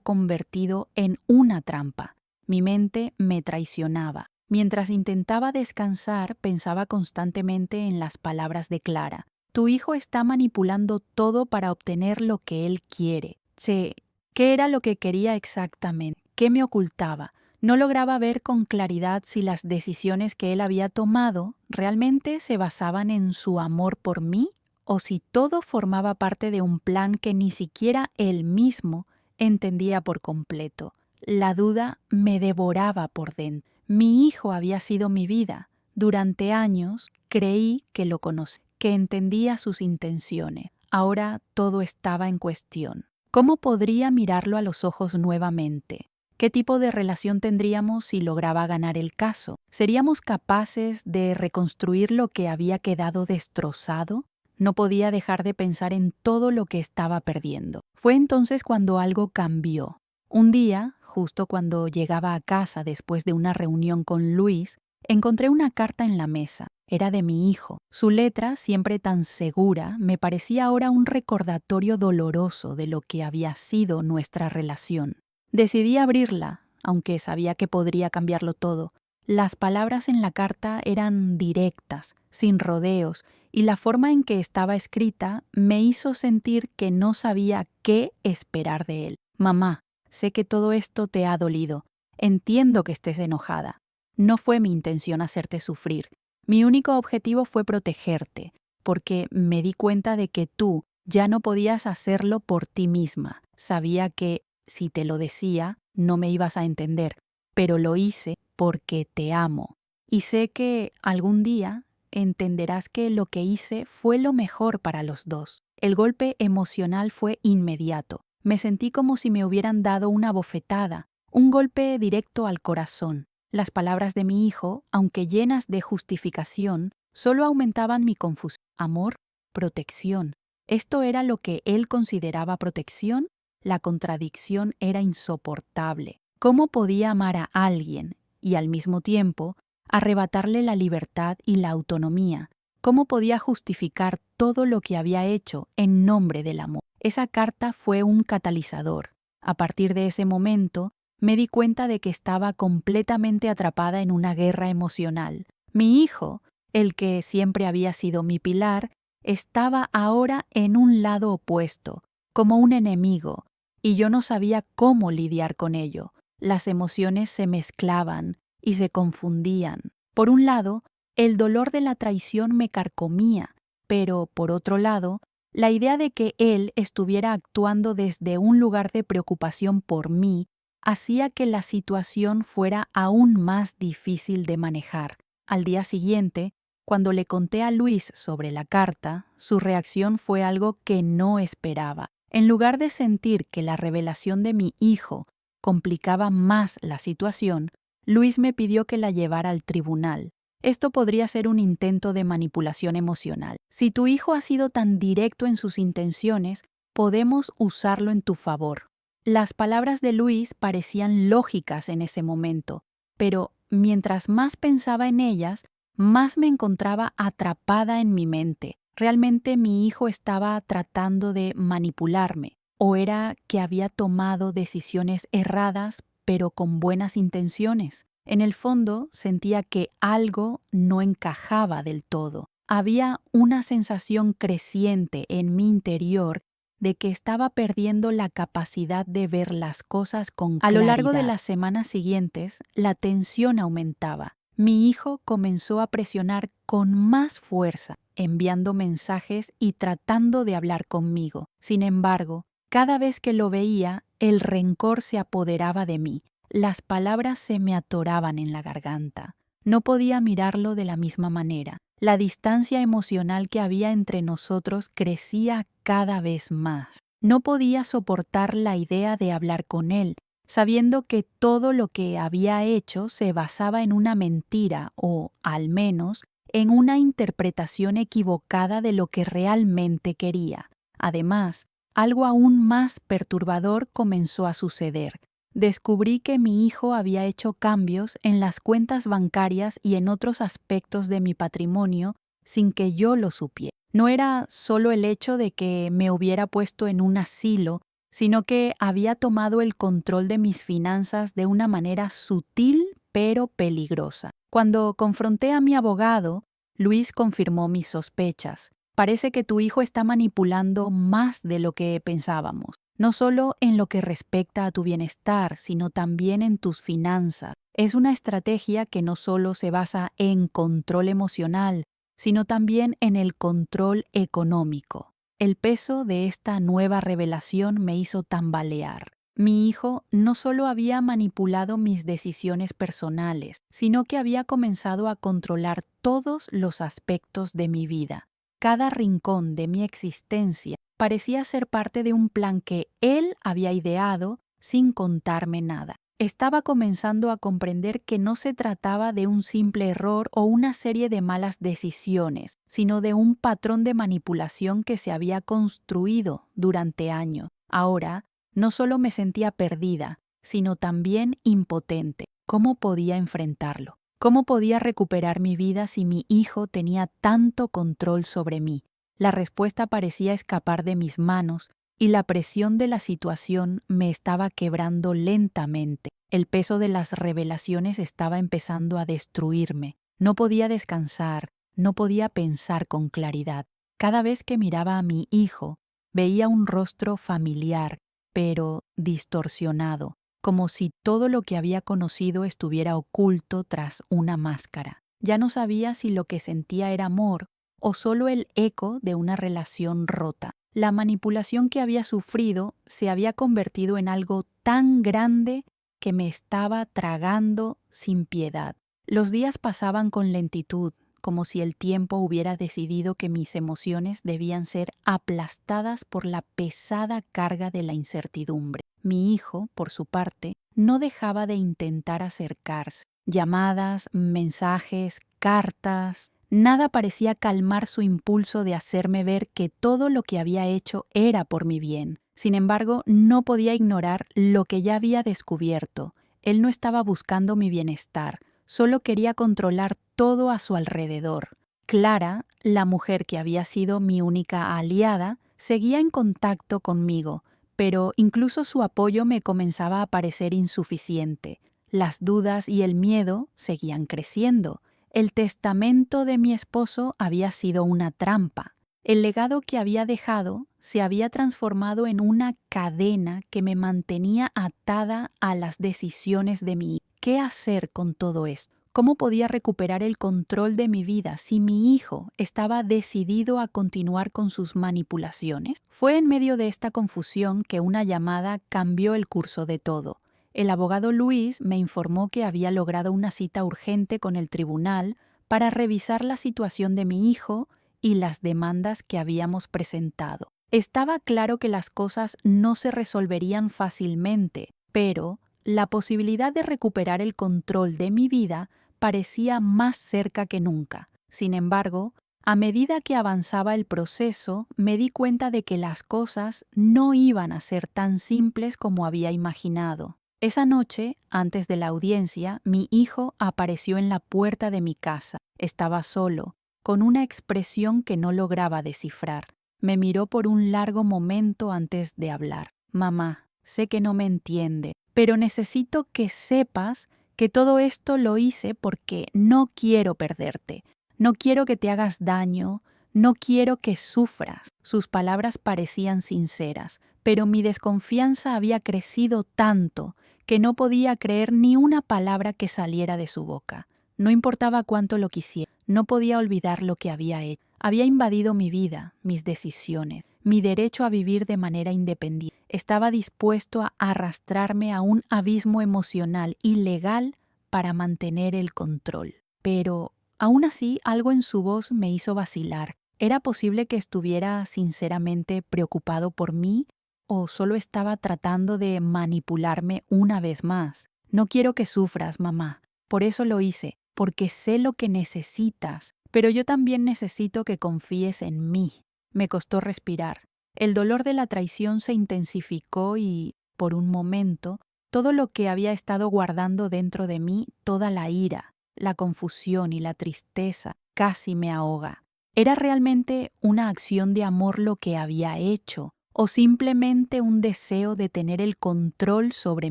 convertido en una trampa. Mi mente me traicionaba. Mientras intentaba descansar, pensaba constantemente en las palabras de Clara. Tu hijo está manipulando todo para obtener lo que él quiere. Che, ¿qué era lo que quería exactamente? ¿Qué me ocultaba? No lograba ver con claridad si las decisiones que él había tomado realmente se basaban en su amor por mí o si todo formaba parte de un plan que ni siquiera él mismo entendía por completo. La duda me devoraba por dentro. Mi hijo había sido mi vida. Durante años creí que lo conocía, que entendía sus intenciones. Ahora todo estaba en cuestión. ¿Cómo podría mirarlo a los ojos nuevamente? ¿Qué tipo de relación tendríamos si lograba ganar el caso? ¿Seríamos capaces de reconstruir lo que había quedado destrozado? No podía dejar de pensar en todo lo que estaba perdiendo. Fue entonces cuando algo cambió. Un día, justo cuando llegaba a casa después de una reunión con Luis, encontré una carta en la mesa. Era de mi hijo. Su letra, siempre tan segura, me parecía ahora un recordatorio doloroso de lo que había sido nuestra relación. Decidí abrirla, aunque sabía que podría cambiarlo todo. Las palabras en la carta eran directas, sin rodeos, y la forma en que estaba escrita me hizo sentir que no sabía qué esperar de él. Mamá, sé que todo esto te ha dolido. Entiendo que estés enojada. No fue mi intención hacerte sufrir. Mi único objetivo fue protegerte, porque me di cuenta de que tú ya no podías hacerlo por ti misma. Sabía que, si te lo decía, no me ibas a entender, pero lo hice porque te amo. Y sé que algún día entenderás que lo que hice fue lo mejor para los dos. El golpe emocional fue inmediato. Me sentí como si me hubieran dado una bofetada, un golpe directo al corazón. Las palabras de mi hijo, aunque llenas de justificación, solo aumentaban mi confusión. Amor, protección. ¿Esto era lo que él consideraba protección? La contradicción era insoportable. ¿Cómo podía amar a alguien y al mismo tiempo arrebatarle la libertad y la autonomía? ¿Cómo podía justificar todo lo que había hecho en nombre del amor? Esa carta fue un catalizador. A partir de ese momento, me di cuenta de que estaba completamente atrapada en una guerra emocional. Mi hijo, el que siempre había sido mi pilar, estaba ahora en un lado opuesto, como un enemigo, y yo no sabía cómo lidiar con ello. Las emociones se mezclaban y se confundían. Por un lado, el dolor de la traición me carcomía, pero por otro lado, la idea de que él estuviera actuando desde un lugar de preocupación por mí hacía que la situación fuera aún más difícil de manejar. Al día siguiente, cuando le conté a Luis sobre la carta, su reacción fue algo que no esperaba. En lugar de sentir que la revelación de mi hijo complicaba más la situación, Luis me pidió que la llevara al tribunal. Esto podría ser un intento de manipulación emocional. Si tu hijo ha sido tan directo en sus intenciones, podemos usarlo en tu favor. Las palabras de Luis parecían lógicas en ese momento, pero mientras más pensaba en ellas, más me encontraba atrapada en mi mente. ¿Realmente mi hijo estaba tratando de manipularme? ¿O era que había tomado decisiones erradas, pero con buenas intenciones? En el fondo, sentía que algo no encajaba del todo. Había una sensación creciente en mi interior de que estaba perdiendo la capacidad de ver las cosas con claridad. A lo largo de las semanas siguientes, la tensión aumentaba. Mi hijo comenzó a presionar con más fuerza, enviando mensajes y tratando de hablar conmigo. Sin embargo, cada vez que lo veía, el rencor se apoderaba de mí. Las palabras se me atoraban en la garganta. No podía mirarlo de la misma manera. La distancia emocional que había entre nosotros crecía cada vez más. No podía soportar la idea de hablar con él, sabiendo que todo lo que había hecho se basaba en una mentira o, al menos, en una interpretación equivocada de lo que realmente quería. Además, algo aún más perturbador comenzó a suceder. descubrí que mi hijo había hecho cambios en las cuentas bancarias y en otros aspectos de mi patrimonio sin que yo lo supiera. No era solo el hecho de que me hubiera puesto en un asilo, sino que había tomado el control de mis finanzas de una manera sutil pero peligrosa. Cuando confronté a mi abogado, Luis confirmó mis sospechas. Parece que tu hijo está manipulando más de lo que pensábamos, no solo en lo que respecta a tu bienestar, sino también en tus finanzas. Es una estrategia que no solo se basa en control emocional, sino también en el control económico. El peso de esta nueva revelación me hizo tambalear. Mi hijo no solo había manipulado mis decisiones personales, sino que había comenzado a controlar todos los aspectos de mi vida. Cada rincón de mi existencia parecía ser parte de un plan que él había ideado sin contarme nada. Estaba comenzando a comprender que no se trataba de un simple error o una serie de malas decisiones, sino de un patrón de manipulación que se había construido durante años. Ahora, no solo me sentía perdida, sino también impotente. ¿Cómo podía enfrentarlo? ¿Cómo podía recuperar mi vida si mi hijo tenía tanto control sobre mí? La respuesta parecía escapar de mis manos y la presión de la situación me estaba quebrando lentamente. El peso de las revelaciones estaba empezando a destruirme. No podía descansar, no podía pensar con claridad. Cada vez que miraba a mi hijo, veía un rostro familiar, pero distorsionado, como si todo lo que había conocido estuviera oculto tras una máscara. Ya no sabía si lo que sentía era amor o solo el eco de una relación rota. La manipulación que había sufrido se había convertido en algo tan grande que me estaba tragando sin piedad. Los días pasaban con lentitud, como si el tiempo hubiera decidido que mis emociones debían ser aplastadas por la pesada carga de la incertidumbre. Mi hijo, por su parte, no dejaba de intentar acercarse. Llamadas, mensajes, cartas. Nada parecía calmar su impulso de hacerme ver que todo lo que había hecho era por mi bien. Sin embargo, no podía ignorar lo que ya había descubierto. Él no estaba buscando mi bienestar, solo quería controlar todo a su alrededor. Clara, la mujer que había sido mi única aliada, seguía en contacto conmigo, pero incluso su apoyo me comenzaba a parecer insuficiente. Las dudas y el miedo seguían creciendo. El testamento de mi esposo había sido una trampa. El legado que había dejado se había transformado en una cadena que me mantenía atada a las decisiones de mi hijo. ¿Qué hacer con todo esto? ¿Cómo podía recuperar el control de mi vida si mi hijo estaba decidido a continuar con sus manipulaciones? Fue en medio de esta confusión que una llamada cambió el curso de todo. El abogado Luis me informó que había logrado una cita urgente con el tribunal para revisar la situación de mi hijo y las demandas que habíamos presentado. Estaba claro que las cosas no se resolverían fácilmente, pero la posibilidad de recuperar el control de mi vida parecía más cerca que nunca. Sin embargo, a medida que avanzaba el proceso, me di cuenta de que las cosas no iban a ser tan simples como había imaginado. Esa noche, antes de la audiencia, mi hijo apareció en la puerta de mi casa. Estaba solo, con una expresión que no lograba descifrar. Me miró por un largo momento antes de hablar. Mamá, sé que no me entiende, pero necesito que sepas que todo esto lo hice porque no quiero perderte. No quiero que te hagas daño, no quiero que sufras. Sus palabras parecían sinceras, pero mi desconfianza había crecido tanto que no podía creer ni una palabra que saliera de su boca. No importaba cuánto lo quisiera, no podía olvidar lo que había hecho. Había invadido mi vida, mis decisiones, mi derecho a vivir de manera independiente. Estaba dispuesto a arrastrarme a un abismo emocional y legal para mantener el control. Pero, aún así, algo en su voz me hizo vacilar. ¿Era posible que estuviera sinceramente preocupado por mí o solo estaba tratando de manipularme una vez más? No quiero que sufras, mamá. Por eso lo hice, porque sé lo que necesitas, pero yo también necesito que confíes en mí. Me costó respirar. El dolor de la traición se intensificó y, por un momento, Todo lo que había estado guardando dentro de mí, toda la ira, la confusión y la tristeza, casi me ahoga. ¿Era realmente una acción de amor lo que había hecho, o simplemente un deseo de tener el control sobre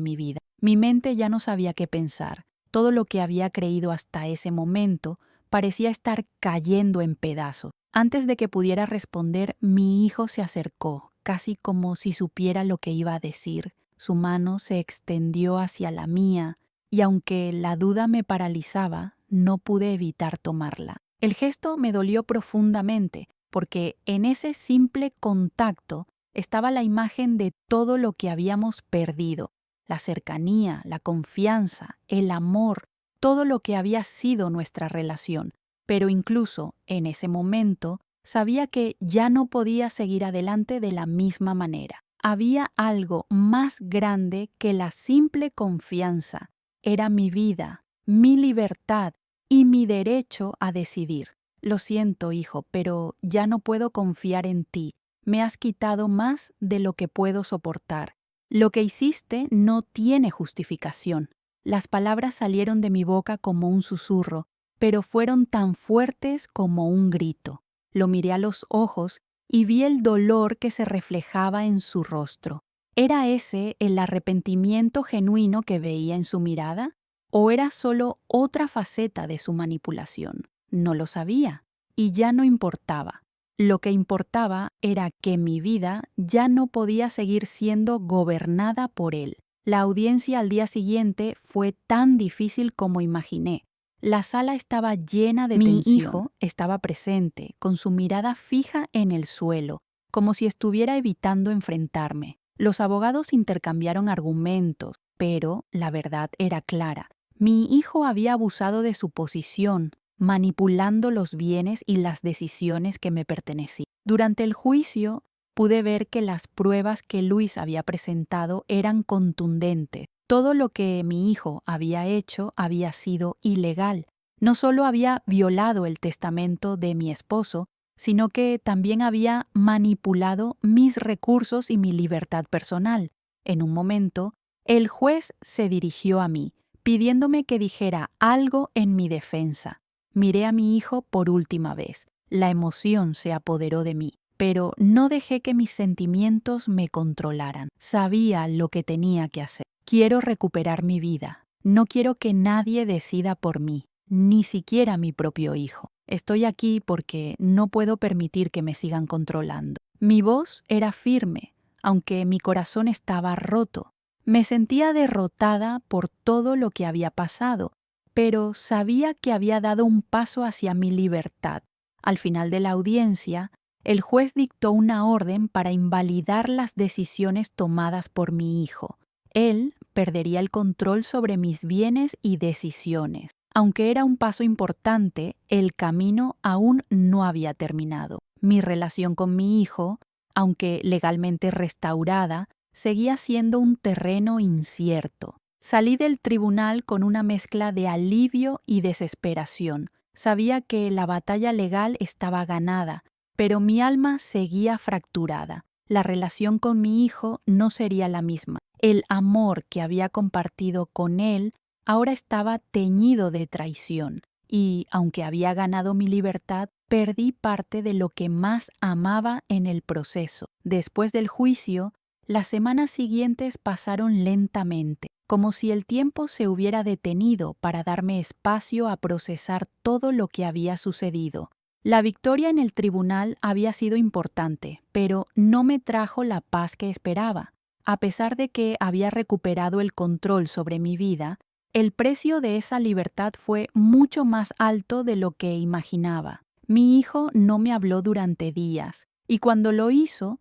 mi vida? Mi mente ya no sabía qué pensar. Todo lo que había creído hasta ese momento parecía estar cayendo en pedazos. Antes de que pudiera responder, mi hijo se acercó, casi como si supiera lo que iba a decir. Su mano se extendió hacia la mía, y aunque la duda me paralizaba, no pude evitar tomarla. El gesto me dolió profundamente, porque en ese simple contacto estaba la imagen de todo lo que habíamos perdido: la cercanía, la confianza, el amor, todo lo que había sido nuestra relación. Pero incluso en ese momento sabía que ya no podía seguir adelante de la misma manera. Había algo más grande que la simple confianza. Era mi vida, mi libertad y mi derecho a decidir. Lo siento, hijo, pero ya no puedo confiar en ti. Me has quitado más de lo que puedo soportar. Lo que hiciste no tiene justificación. Las palabras salieron de mi boca como un susurro, pero fueron tan fuertes como un grito. Lo miré a los ojos y vi el dolor que se reflejaba en su rostro. ¿Era ese el arrepentimiento genuino que veía en su mirada? ¿O era solo otra faceta de su manipulación? No lo sabía, y ya no importaba. Lo que importaba era que mi vida ya no podía seguir siendo gobernada por él. La audiencia al día siguiente fue tan difícil como imaginé. La sala estaba llena de tensión. Mi hijo estaba presente, con su mirada fija en el suelo, como si estuviera evitando enfrentarme. Los abogados intercambiaron argumentos, pero la verdad era clara. Mi hijo había abusado de su posición, manipulando los bienes y las decisiones que me pertenecían. Durante el juicio, pude ver que las pruebas que Luis había presentado eran contundentes. Todo lo que mi hijo había hecho había sido ilegal. No solo había violado el testamento de mi esposo, sino que también había manipulado mis recursos y mi libertad personal. En un momento, el juez se dirigió a mí, pidiéndome que dijera algo en mi defensa. Miré a mi hijo por última vez. La emoción se apoderó de mí, pero no dejé que mis sentimientos me controlaran. Sabía lo que tenía que hacer. Quiero recuperar mi vida. No quiero que nadie decida por mí, ni siquiera mi propio hijo. Estoy aquí porque no puedo permitir que me sigan controlando. Mi voz era firme, aunque mi corazón estaba roto. Me sentía derrotada por todo lo que había pasado, pero sabía que había dado un paso hacia mi libertad. Al final de la audiencia, el juez dictó una orden para invalidar las decisiones tomadas por mi hijo. Él perdería el control sobre mis bienes y decisiones. Aunque era un paso importante, el camino aún no había terminado. Mi relación con mi hijo, aunque legalmente restaurada, seguía siendo un terreno incierto. Salí del tribunal con una mezcla de alivio y desesperación. Sabía que la batalla legal estaba ganada, pero mi alma seguía fracturada. La relación con mi hijo no sería la misma. El amor que había compartido con él ahora estaba teñido de traición, y aunque había ganado mi libertad, perdí parte de lo que más amaba en el proceso. Después del juicio, las semanas siguientes pasaron lentamente, como si el tiempo se hubiera detenido para darme espacio a procesar todo lo que había sucedido. La victoria en el tribunal había sido importante, pero no me trajo la paz que esperaba. A pesar de que había recuperado el control sobre mi vida, el precio de esa libertad fue mucho más alto de lo que imaginaba. Mi hijo no me habló durante días, y cuando lo hizo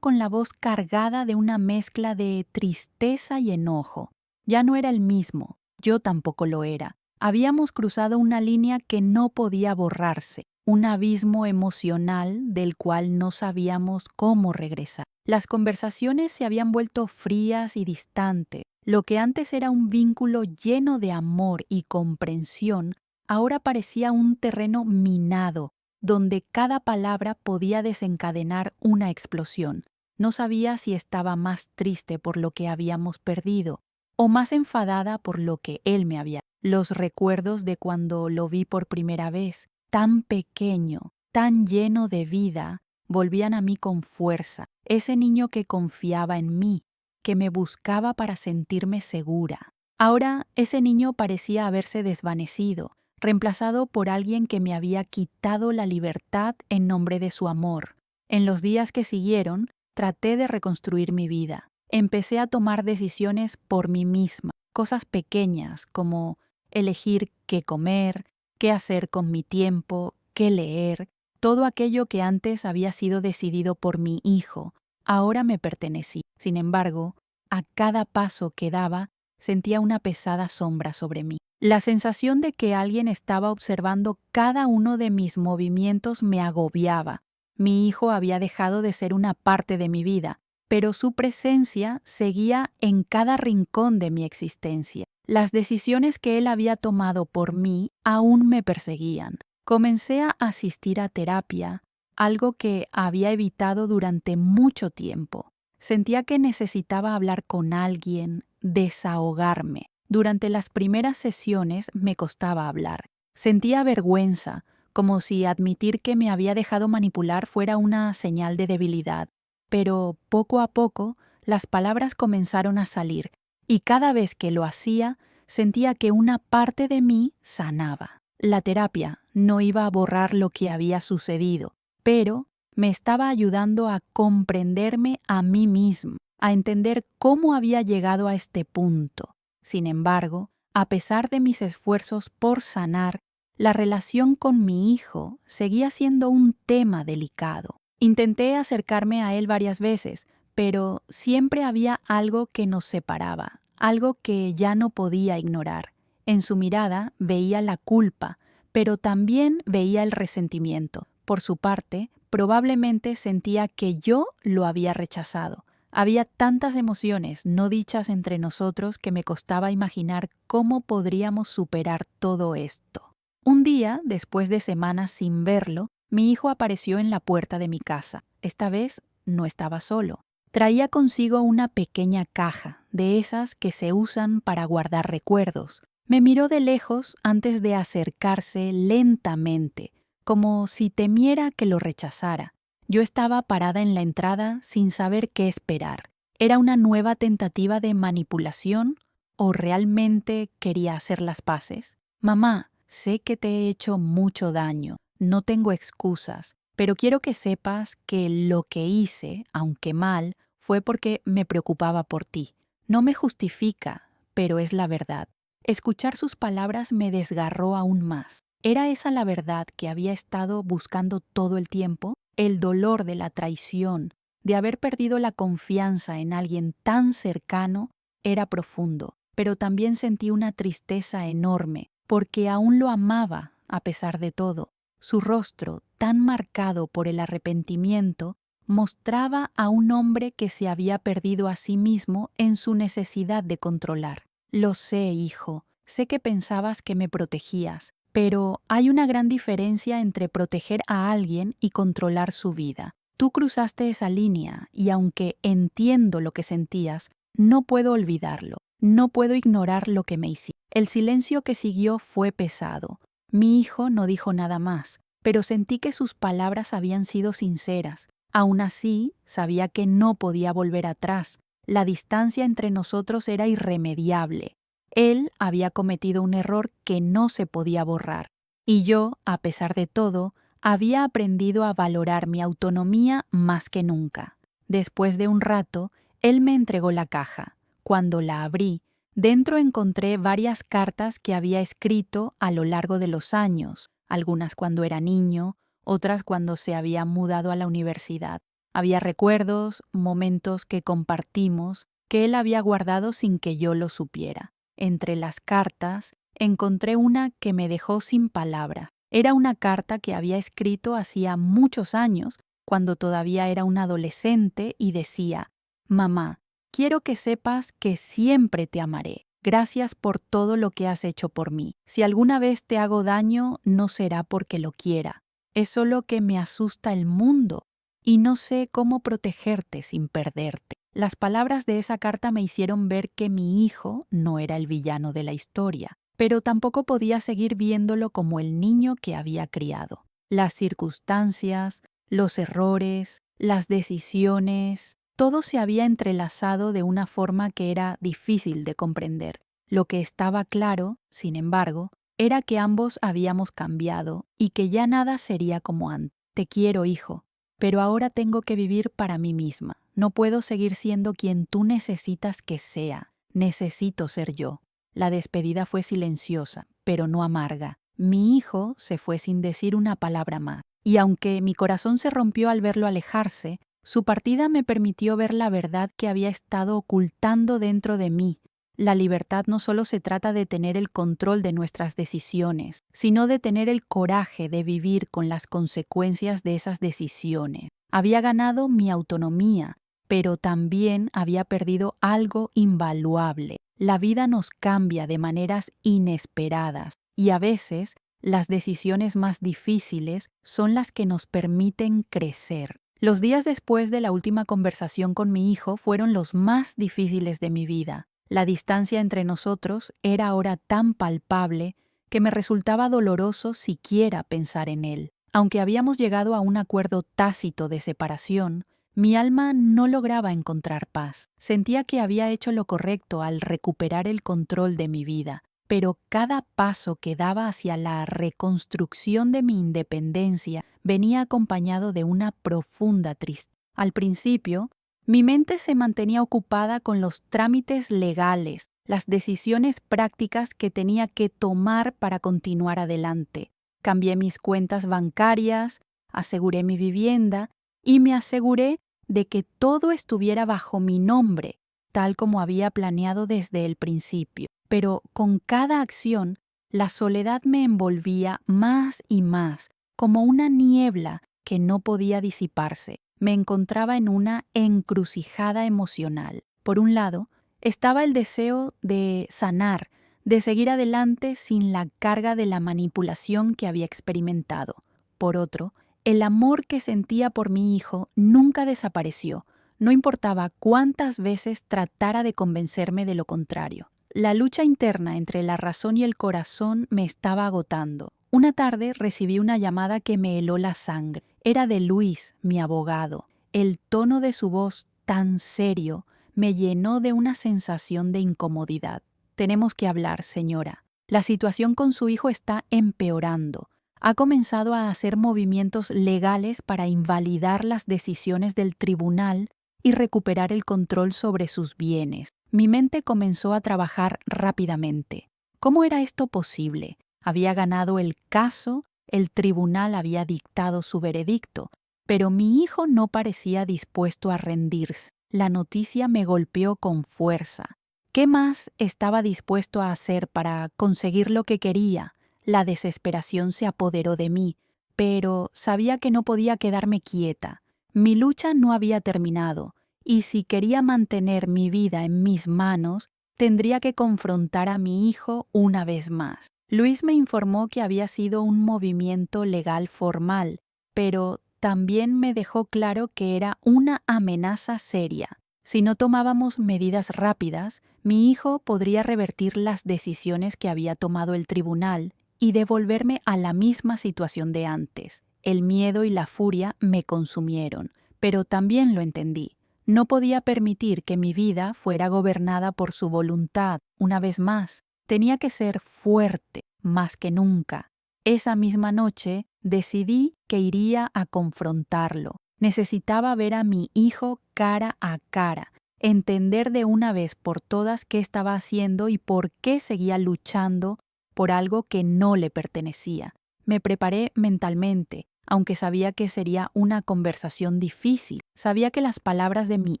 con la voz cargada de una mezcla de tristeza y enojo. Ya no era el mismo, yo tampoco lo era. Habíamos cruzado una línea que no podía borrarse, un abismo emocional del cual no sabíamos cómo regresar. Las conversaciones se habían vuelto frías y distantes. Lo que antes era un vínculo lleno de amor y comprensión, ahora parecía un terreno minado, donde cada palabra podía desencadenar una explosión. No sabía si estaba más triste por lo que habíamos perdido, o más enfadada por lo que él me había. Los recuerdos de cuando lo vi por primera vez, tan pequeño, tan lleno de vida, volvían a mí con fuerza. Ese niño que confiaba en mí, que me buscaba para sentirme segura. Ahora ese niño parecía haberse desvanecido, reemplazado por alguien que me había quitado la libertad en nombre de su amor. En los días que siguieron, traté de reconstruir mi vida. Empecé a tomar decisiones por mí misma, cosas pequeñas como elegir qué comer, qué hacer con mi tiempo, qué leer. Todo aquello que antes había sido decidido por mi hijo, ahora me pertenecía. Sin embargo, a cada paso que daba, sentía una pesada sombra sobre mí. La sensación de que alguien estaba observando cada uno de mis movimientos me agobiaba. Mi hijo había dejado de ser una parte de mi vida, pero su presencia seguía en cada rincón de mi existencia. Las decisiones que él había tomado por mí aún me perseguían. Comencé a asistir a terapia, algo que había evitado durante mucho tiempo. Sentía que necesitaba hablar con alguien, desahogarme. Durante las primeras sesiones me costaba hablar. Sentía vergüenza, como si admitir que me había dejado manipular fuera una señal de debilidad. Pero poco a poco las palabras comenzaron a salir, y cada vez que lo hacía, sentía que una parte de mí sanaba. La terapia no iba a borrar lo que había sucedido, pero me estaba ayudando a comprenderme a mí misma, a entender cómo había llegado a este punto. Sin embargo, a pesar de mis esfuerzos por sanar, la relación con mi hijo seguía siendo un tema delicado. Intenté acercarme a él varias veces, pero siempre había algo que nos separaba, algo que ya no podía ignorar. En su mirada veía la culpa, pero también veía el resentimiento. Por su parte, probablemente sentía que yo lo había rechazado. Había tantas emociones no dichas entre nosotros que me costaba imaginar cómo podríamos superar todo esto. Un día, después de semanas sin verlo, mi hijo apareció en la puerta de mi casa. Esta vez no estaba solo. Traía consigo una pequeña caja, de esas que se usan para guardar recuerdos. Me miró de lejos antes de acercarse lentamente, como si temiera que lo rechazara. Yo estaba parada en la entrada sin saber qué esperar. ¿Era una nueva tentativa de manipulación o realmente quería hacer las paces? Mamá, sé que te he hecho mucho daño, no tengo excusas, pero quiero que sepas que lo que hice, aunque mal, fue porque me preocupaba por ti. No me justifica, pero es la verdad. Escuchar sus palabras me desgarró aún más. ¿Era esa la verdad que había estado buscando todo el tiempo? El dolor de la traición, de haber perdido la confianza en alguien tan cercano, era profundo, pero también sentí una tristeza enorme, porque aún lo amaba a pesar de todo. Su rostro, tan marcado por el arrepentimiento, mostraba a un hombre que se había perdido a sí mismo en su necesidad de controlar. Lo sé, hijo, sé que pensabas que me protegías, pero hay una gran diferencia entre proteger a alguien y controlar su vida. Tú cruzaste esa línea y aunque entiendo lo que sentías, no puedo olvidarlo, no puedo ignorar lo que me hiciste. El silencio que siguió fue pesado. Mi hijo no dijo nada más, pero sentí que sus palabras habían sido sinceras. Aún así, sabía que no podía volver atrás. La distancia entre nosotros era irremediable. Él había cometido un error que no se podía borrar. Y yo, a pesar de todo, había aprendido a valorar mi autonomía más que nunca. Después de un rato, él me entregó la caja. Cuando la abrí, dentro encontré varias cartas que había escrito a lo largo de los años, algunas cuando era niño, otras cuando se había mudado a la universidad. Había recuerdos, momentos que compartimos, que él había guardado sin que yo lo supiera. Entre las cartas, encontré una que me dejó sin palabras. Era una carta que había escrito hacía muchos años, cuando todavía era un adolescente, y decía: «Mamá, quiero que sepas que siempre te amaré. Gracias por todo lo que has hecho por mí. Si alguna vez te hago daño, no será porque lo quiera. Es solo que me asusta el mundo y no sé cómo protegerte sin perderte». Las palabras de esa carta me hicieron ver que mi hijo no era el villano de la historia, pero tampoco podía seguir viéndolo como el niño que había criado. Las circunstancias, los errores, las decisiones, todo se había entrelazado de una forma que era difícil de comprender. Lo que estaba claro, sin embargo, era que ambos habíamos cambiado y que ya nada sería como antes. Te quiero, hijo, pero ahora tengo que vivir para mí misma. No puedo seguir siendo quien tú necesitas que sea. Necesito ser yo. La despedida fue silenciosa, pero no amarga. Mi hijo se fue sin decir una palabra más. Y aunque mi corazón se rompió al verlo alejarse, su partida me permitió ver la verdad que había estado ocultando dentro de mí. La libertad no solo se trata de tener el control de nuestras decisiones, sino de tener el coraje de vivir con las consecuencias de esas decisiones. Había ganado mi autonomía, pero también había perdido algo invaluable. La vida nos cambia de maneras inesperadas y a veces las decisiones más difíciles son las que nos permiten crecer. Los días después de la última conversación con mi hijo fueron los más difíciles de mi vida. La distancia entre nosotros era ahora tan palpable que me resultaba doloroso siquiera pensar en él. Aunque habíamos llegado a un acuerdo tácito de separación, mi alma no lograba encontrar paz. Sentía que había hecho lo correcto al recuperar el control de mi vida, pero cada paso que daba hacia la reconstrucción de mi independencia venía acompañado de una profunda tristeza. Al principio, mi mente se mantenía ocupada con los trámites legales, las decisiones prácticas que tenía que tomar para continuar adelante. Cambié mis cuentas bancarias, aseguré mi vivienda y me aseguré de que todo estuviera bajo mi nombre, tal como había planeado desde el principio. Pero con cada acción, la soledad me envolvía más y más, como una niebla que no podía disiparse. Me encontraba en una encrucijada emocional. Por un lado, estaba el deseo de sanar, de seguir adelante sin la carga de la manipulación que había experimentado. Por otro, el amor que sentía por mi hijo nunca desapareció, no importaba cuántas veces tratara de convencerme de lo contrario. La lucha interna entre la razón y el corazón me estaba agotando. Una tarde recibí una llamada que me heló la sangre. Era de Luis, mi abogado. El tono de su voz, tan serio, me llenó de una sensación de incomodidad. Tenemos que hablar, señora. La situación con su hijo está empeorando. Ha comenzado a hacer movimientos legales para invalidar las decisiones del tribunal y recuperar el control sobre sus bienes. Mi mente comenzó a trabajar rápidamente. ¿Cómo era esto posible? Había ganado el caso, el tribunal había dictado su veredicto, pero mi hijo no parecía dispuesto a rendirse. La noticia me golpeó con fuerza. ¿Qué más estaba dispuesto a hacer para conseguir lo que quería? La desesperación se apoderó de mí, pero sabía que no podía quedarme quieta. Mi lucha no había terminado, y si quería mantener mi vida en mis manos, tendría que confrontar a mi hijo una vez más. Luis me informó que había sido un movimiento legal formal, pero también me dejó claro que era una amenaza seria. Si no tomábamos medidas rápidas, mi hijo podría revertir las decisiones que había tomado el tribunal y devolverme a la misma situación de antes. El miedo y la furia me consumieron, pero también lo entendí. No podía permitir que mi vida fuera gobernada por su voluntad. Una vez más, tenía que ser fuerte, más que nunca. Esa misma noche decidí que iría a confrontarlo. Necesitaba ver a mi hijo cara a cara, entender de una vez por todas qué estaba haciendo y por qué seguía luchando por algo que no le pertenecía. Me preparé mentalmente, aunque sabía que sería una conversación difícil. Sabía que las palabras de mi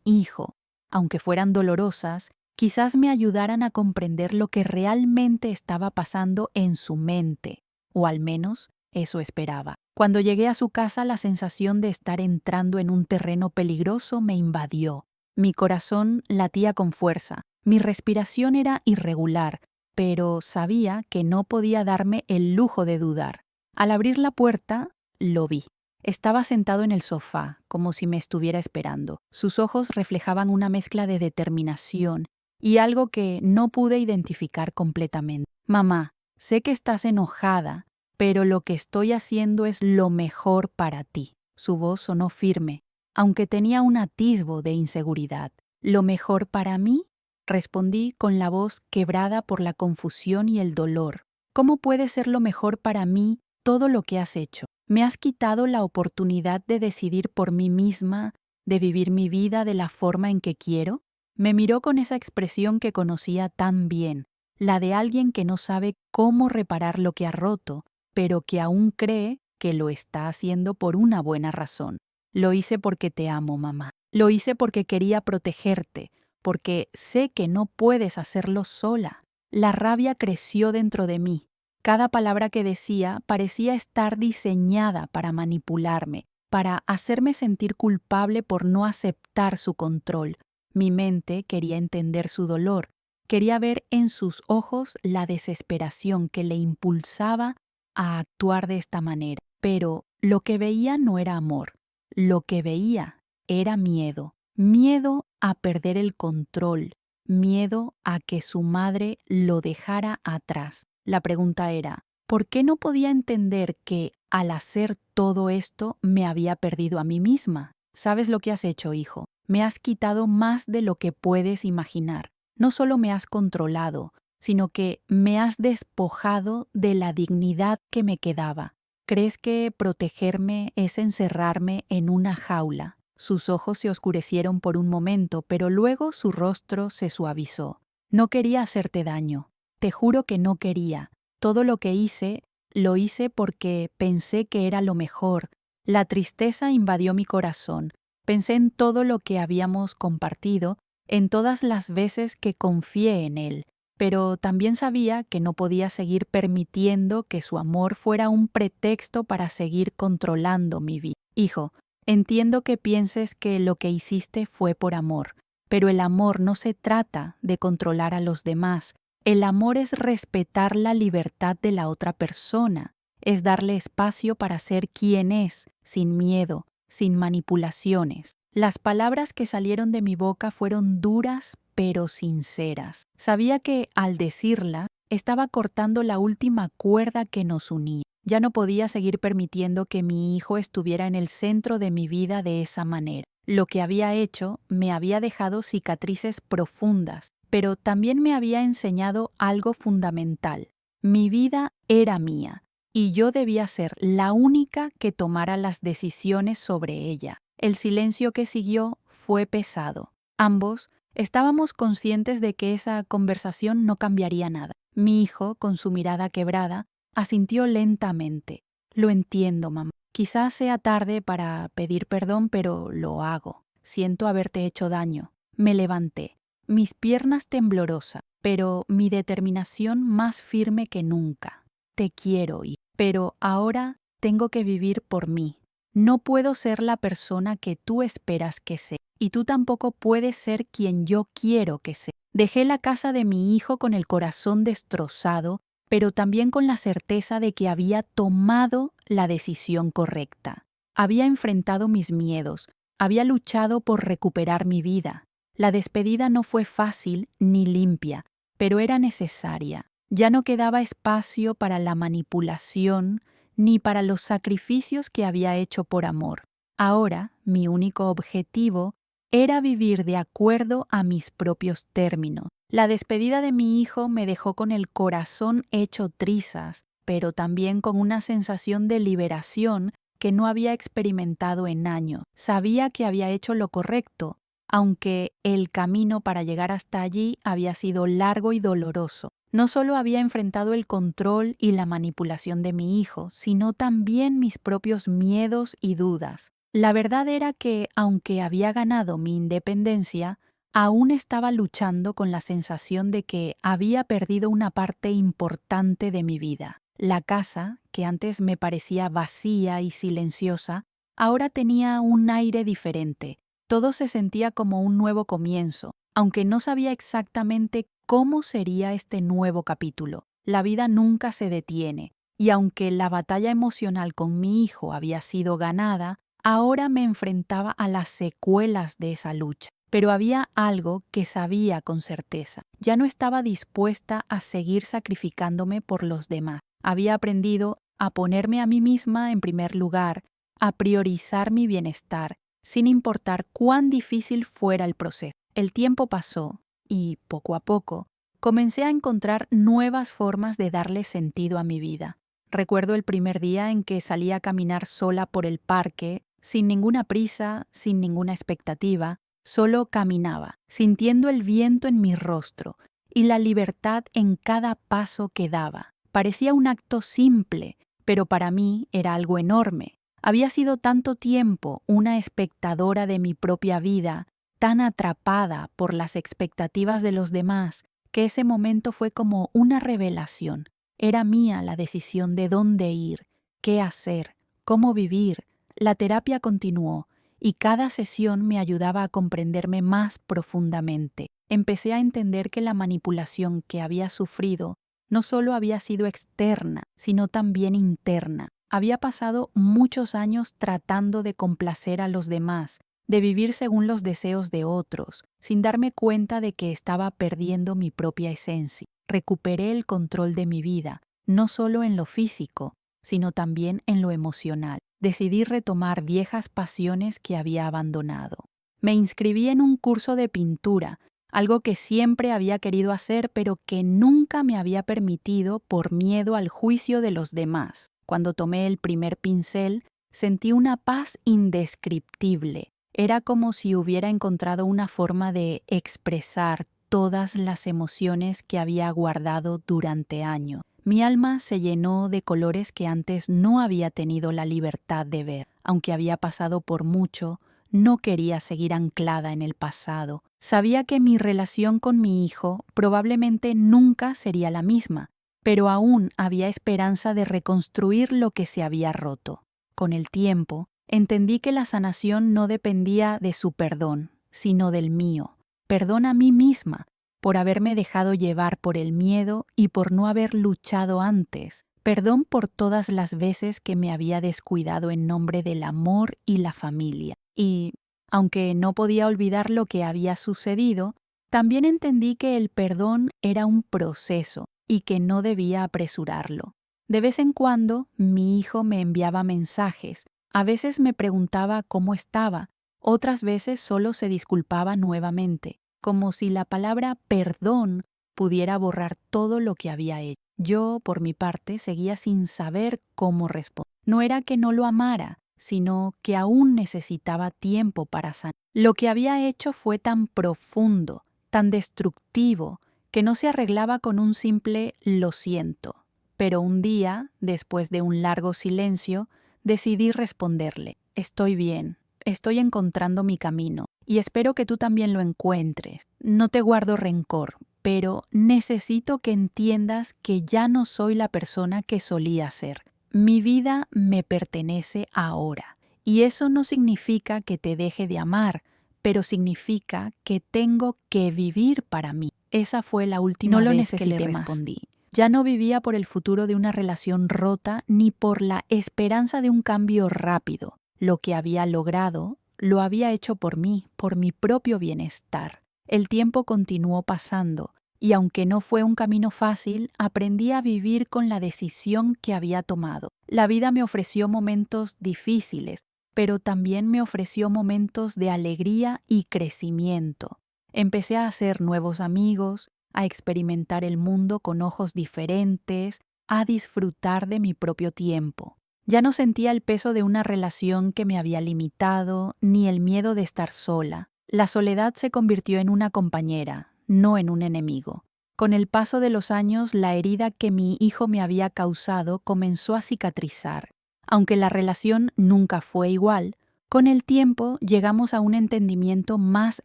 hijo, aunque fueran dolorosas, quizás me ayudaran a comprender lo que realmente estaba pasando en su mente, o al menos eso esperaba. Cuando llegué a su casa, la sensación de estar entrando en un terreno peligroso me invadió. Mi corazón latía con fuerza, mi respiración era irregular, pero sabía que no podía darme el lujo de dudar. Al abrir la puerta, lo vi. Estaba sentado en el sofá, como si me estuviera esperando. Sus ojos reflejaban una mezcla de determinación y algo que no pude identificar completamente. Mamá, sé que estás enojada, pero lo que estoy haciendo es lo mejor para ti. Su voz sonó firme, aunque tenía un atisbo de inseguridad. ¿Lo mejor para mí? Respondí con la voz quebrada por la confusión y el dolor. ¿Cómo puede ser lo mejor para mí todo lo que has hecho? Me has quitado la oportunidad de decidir por mí misma, de vivir mi vida de la forma en que quiero. Me miró con esa expresión que conocía tan bien, la de alguien que no sabe cómo reparar lo que ha roto, pero que aún cree que lo está haciendo por una buena razón. Lo hice porque te amo, mamá. Lo hice porque quería protegerte, porque sé que no puedes hacerlo sola. La rabia creció dentro de mí. Cada palabra que decía parecía estar diseñada para manipularme, para hacerme sentir culpable por no aceptar su control. Mi mente quería entender su dolor, quería ver en sus ojos la desesperación que le impulsaba a actuar de esta manera. Pero lo que veía no era amor, lo que veía era miedo. Miedo a perder el control, miedo a que su madre lo dejara atrás. La pregunta era, ¿por qué no podía entender que al hacer todo esto me había perdido a mí misma? ¿Sabes lo que has hecho, hijo? Me has quitado más de lo que puedes imaginar. No solo me has controlado, sino que me has despojado de la dignidad que me quedaba. ¿Crees que protegerme es encerrarme en una jaula? Sus ojos se oscurecieron por un momento, pero luego su rostro se suavizó. No quería hacerte daño. Te juro que no quería. Todo lo que hice, lo hice porque pensé que era lo mejor. La tristeza invadió mi corazón. Pensé en todo lo que habíamos compartido, en todas las veces que confié en él, pero también sabía que no podía seguir permitiendo que su amor fuera un pretexto para seguir controlando mi vida. Hijo, entiendo que pienses que lo que hiciste fue por amor, pero el amor no se trata de controlar a los demás. El amor es respetar la libertad de la otra persona, es darle espacio para ser quien es, sin miedo, sin manipulaciones. Las palabras que salieron de mi boca fueron duras pero sinceras. Sabía que, al decirla, estaba cortando la última cuerda que nos unía. Ya no podía seguir permitiendo que mi hijo estuviera en el centro de mi vida de esa manera. Lo que había hecho me había dejado cicatrices profundas, pero también me había enseñado algo fundamental. Mi vida era mía, y yo debía ser la única que tomara las decisiones sobre ella. El silencio que siguió fue pesado. Ambos estábamos conscientes de que esa conversación no cambiaría nada. Mi hijo, con su mirada quebrada, asintió lentamente. Lo entiendo, mamá. Quizás sea tarde para pedir perdón, pero lo hago. Siento haberte hecho daño. Me levanté, mis piernas temblorosas, pero mi determinación más firme que nunca. Te quiero, hijo, pero ahora tengo que vivir por mí. No puedo ser la persona que tú esperas que sea, y tú tampoco puedes ser quien yo quiero que sea. Dejé la casa de mi hijo con el corazón destrozado, pero también con la certeza de que había tomado la decisión correcta. Había enfrentado mis miedos, había luchado por recuperar mi vida. La despedida no fue fácil ni limpia, pero era necesaria. Ya no quedaba espacio para la manipulación ni para los sacrificios que había hecho por amor. Ahora, mi único objetivo era vivir de acuerdo a mis propios términos. La despedida de mi hijo me dejó con el corazón hecho trizas, pero también con una sensación de liberación que no había experimentado en años. Sabía que había hecho lo correcto, aunque el camino para llegar hasta allí había sido largo y doloroso. No solo había enfrentado el control y la manipulación de mi hijo, sino también mis propios miedos y dudas. La verdad era que, aunque había ganado mi independencia, aún estaba luchando con la sensación de que había perdido una parte importante de mi vida. La casa, que antes me parecía vacía y silenciosa, ahora tenía un aire diferente. Todo se sentía como un nuevo comienzo, aunque no sabía exactamente cómo sería este nuevo capítulo. La vida nunca se detiene, y aunque la batalla emocional con mi hijo había sido ganada, ahora me enfrentaba a las secuelas de esa lucha. Pero había algo que sabía con certeza. Ya no estaba dispuesta a seguir sacrificándome por los demás. Había aprendido a ponerme a mí misma en primer lugar, a priorizar mi bienestar, sin importar cuán difícil fuera el proceso. El tiempo pasó y, poco a poco, comencé a encontrar nuevas formas de darle sentido a mi vida. Recuerdo el primer día en que salí a caminar sola por el parque, sin ninguna prisa, sin ninguna expectativa, solo caminaba, sintiendo el viento en mi rostro y la libertad en cada paso que daba. Parecía un acto simple, pero para mí era algo enorme. Había sido tanto tiempo una espectadora de mi propia vida, tan atrapada por las expectativas de los demás, que ese momento fue como una revelación. Era mía la decisión de dónde ir, qué hacer, cómo vivir. La terapia continuó y cada sesión me ayudaba a comprenderme más profundamente. Empecé a entender que la manipulación que había sufrido no solo había sido externa, sino también interna. Había pasado muchos años tratando de complacer a los demás, de vivir según los deseos de otros, sin darme cuenta de que estaba perdiendo mi propia esencia. Recuperé el control de mi vida, no solo en lo físico, sino también en lo emocional. Decidí retomar viejas pasiones que había abandonado. Me inscribí en un curso de pintura, algo que siempre había querido hacer, pero que nunca me había permitido por miedo al juicio de los demás. Cuando tomé el primer pincel, sentí una paz indescriptible. Era como si hubiera encontrado una forma de expresar todas las emociones que había guardado durante años. Mi alma se llenó de colores que antes no había tenido la libertad de ver. Aunque había pasado por mucho, no quería seguir anclada en el pasado. Sabía que mi relación con mi hijo probablemente nunca sería la misma, pero aún había esperanza de reconstruir lo que se había roto. Con el tiempo, entendí que la sanación no dependía de su perdón, sino del mío. Perdón a mí misma por haberme dejado llevar por el miedo y por no haber luchado antes. Perdón por todas las veces que me había descuidado en nombre del amor y la familia. Y, aunque no podía olvidar lo que había sucedido, también entendí que el perdón era un proceso y que no debía apresurarlo. De vez en cuando, mi hijo me enviaba mensajes. A veces me preguntaba cómo estaba, otras veces solo se disculpaba nuevamente, como si la palabra perdón pudiera borrar todo lo que había hecho. Yo, por mi parte, seguía sin saber cómo responder. No era que no lo amara, sino que aún necesitaba tiempo para sanar. Lo que había hecho fue tan profundo, tan destructivo, que no se arreglaba con un simple lo siento. Pero un día, después de un largo silencio, decidí responderle: estoy bien, estoy encontrando mi camino, y espero que tú también lo encuentres. No te guardo rencor, pero necesito que entiendas que ya no soy la persona que solía ser. Mi vida me pertenece ahora, y eso no significa que te deje de amar, pero significa que tengo que vivir para mí. Esa fue la última vez que le respondí. Ya no vivía por el futuro de una relación rota ni por la esperanza de un cambio rápido. Lo que había logrado, lo había hecho por mí, por mi propio bienestar. El tiempo continuó pasando, y aunque no fue un camino fácil, aprendí a vivir con la decisión que había tomado. La vida me ofreció momentos difíciles, pero también me ofreció momentos de alegría y crecimiento. Empecé a hacer nuevos amigos, a experimentar el mundo con ojos diferentes, a disfrutar de mi propio tiempo. Ya no sentía el peso de una relación que me había limitado, ni el miedo de estar sola. La soledad se convirtió en una compañera, no en un enemigo. Con el paso de los años, la herida que mi hijo me había causado comenzó a cicatrizar. Aunque la relación nunca fue igual, con el tiempo llegamos a un entendimiento más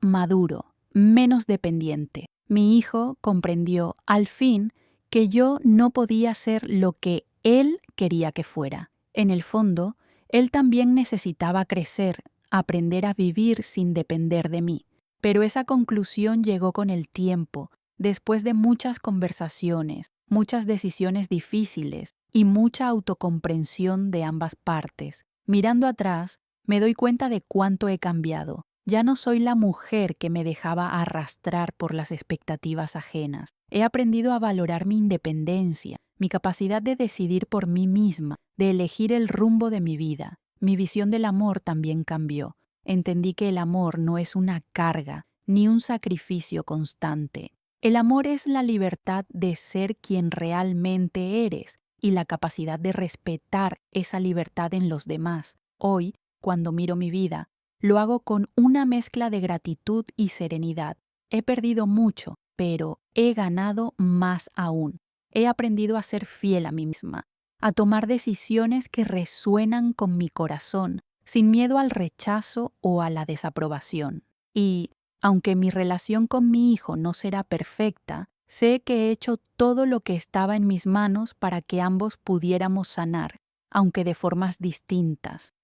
maduro, menos dependiente. Mi hijo comprendió, al fin, que yo no podía ser lo que él quería que fuera. En el fondo, él también necesitaba crecer, aprender a vivir sin depender de mí. Pero esa conclusión llegó con el tiempo, después de muchas conversaciones, muchas decisiones difíciles, y mucha autocomprensión de ambas partes. Mirando atrás, me doy cuenta de cuánto he cambiado. Ya no soy la mujer que me dejaba arrastrar por las expectativas ajenas. He aprendido a valorar mi independencia, mi capacidad de decidir por mí misma, de elegir el rumbo de mi vida. Mi visión del amor también cambió. Entendí que el amor no es una carga, ni un sacrificio constante. El amor es la libertad de ser quien realmente eres y la capacidad de respetar esa libertad en los demás. Hoy, cuando miro mi vida, lo hago con una mezcla de gratitud y serenidad. He perdido mucho, pero he ganado más aún. He aprendido a ser fiel a mí misma, a tomar decisiones que resuenan con mi corazón, sin miedo al rechazo o a la desaprobación. Y, aunque mi relación con mi hijo no será perfecta, sé que he hecho todo lo que estaba en mis manos para que ambos pudiéramos sanar, aunque de formas distintas.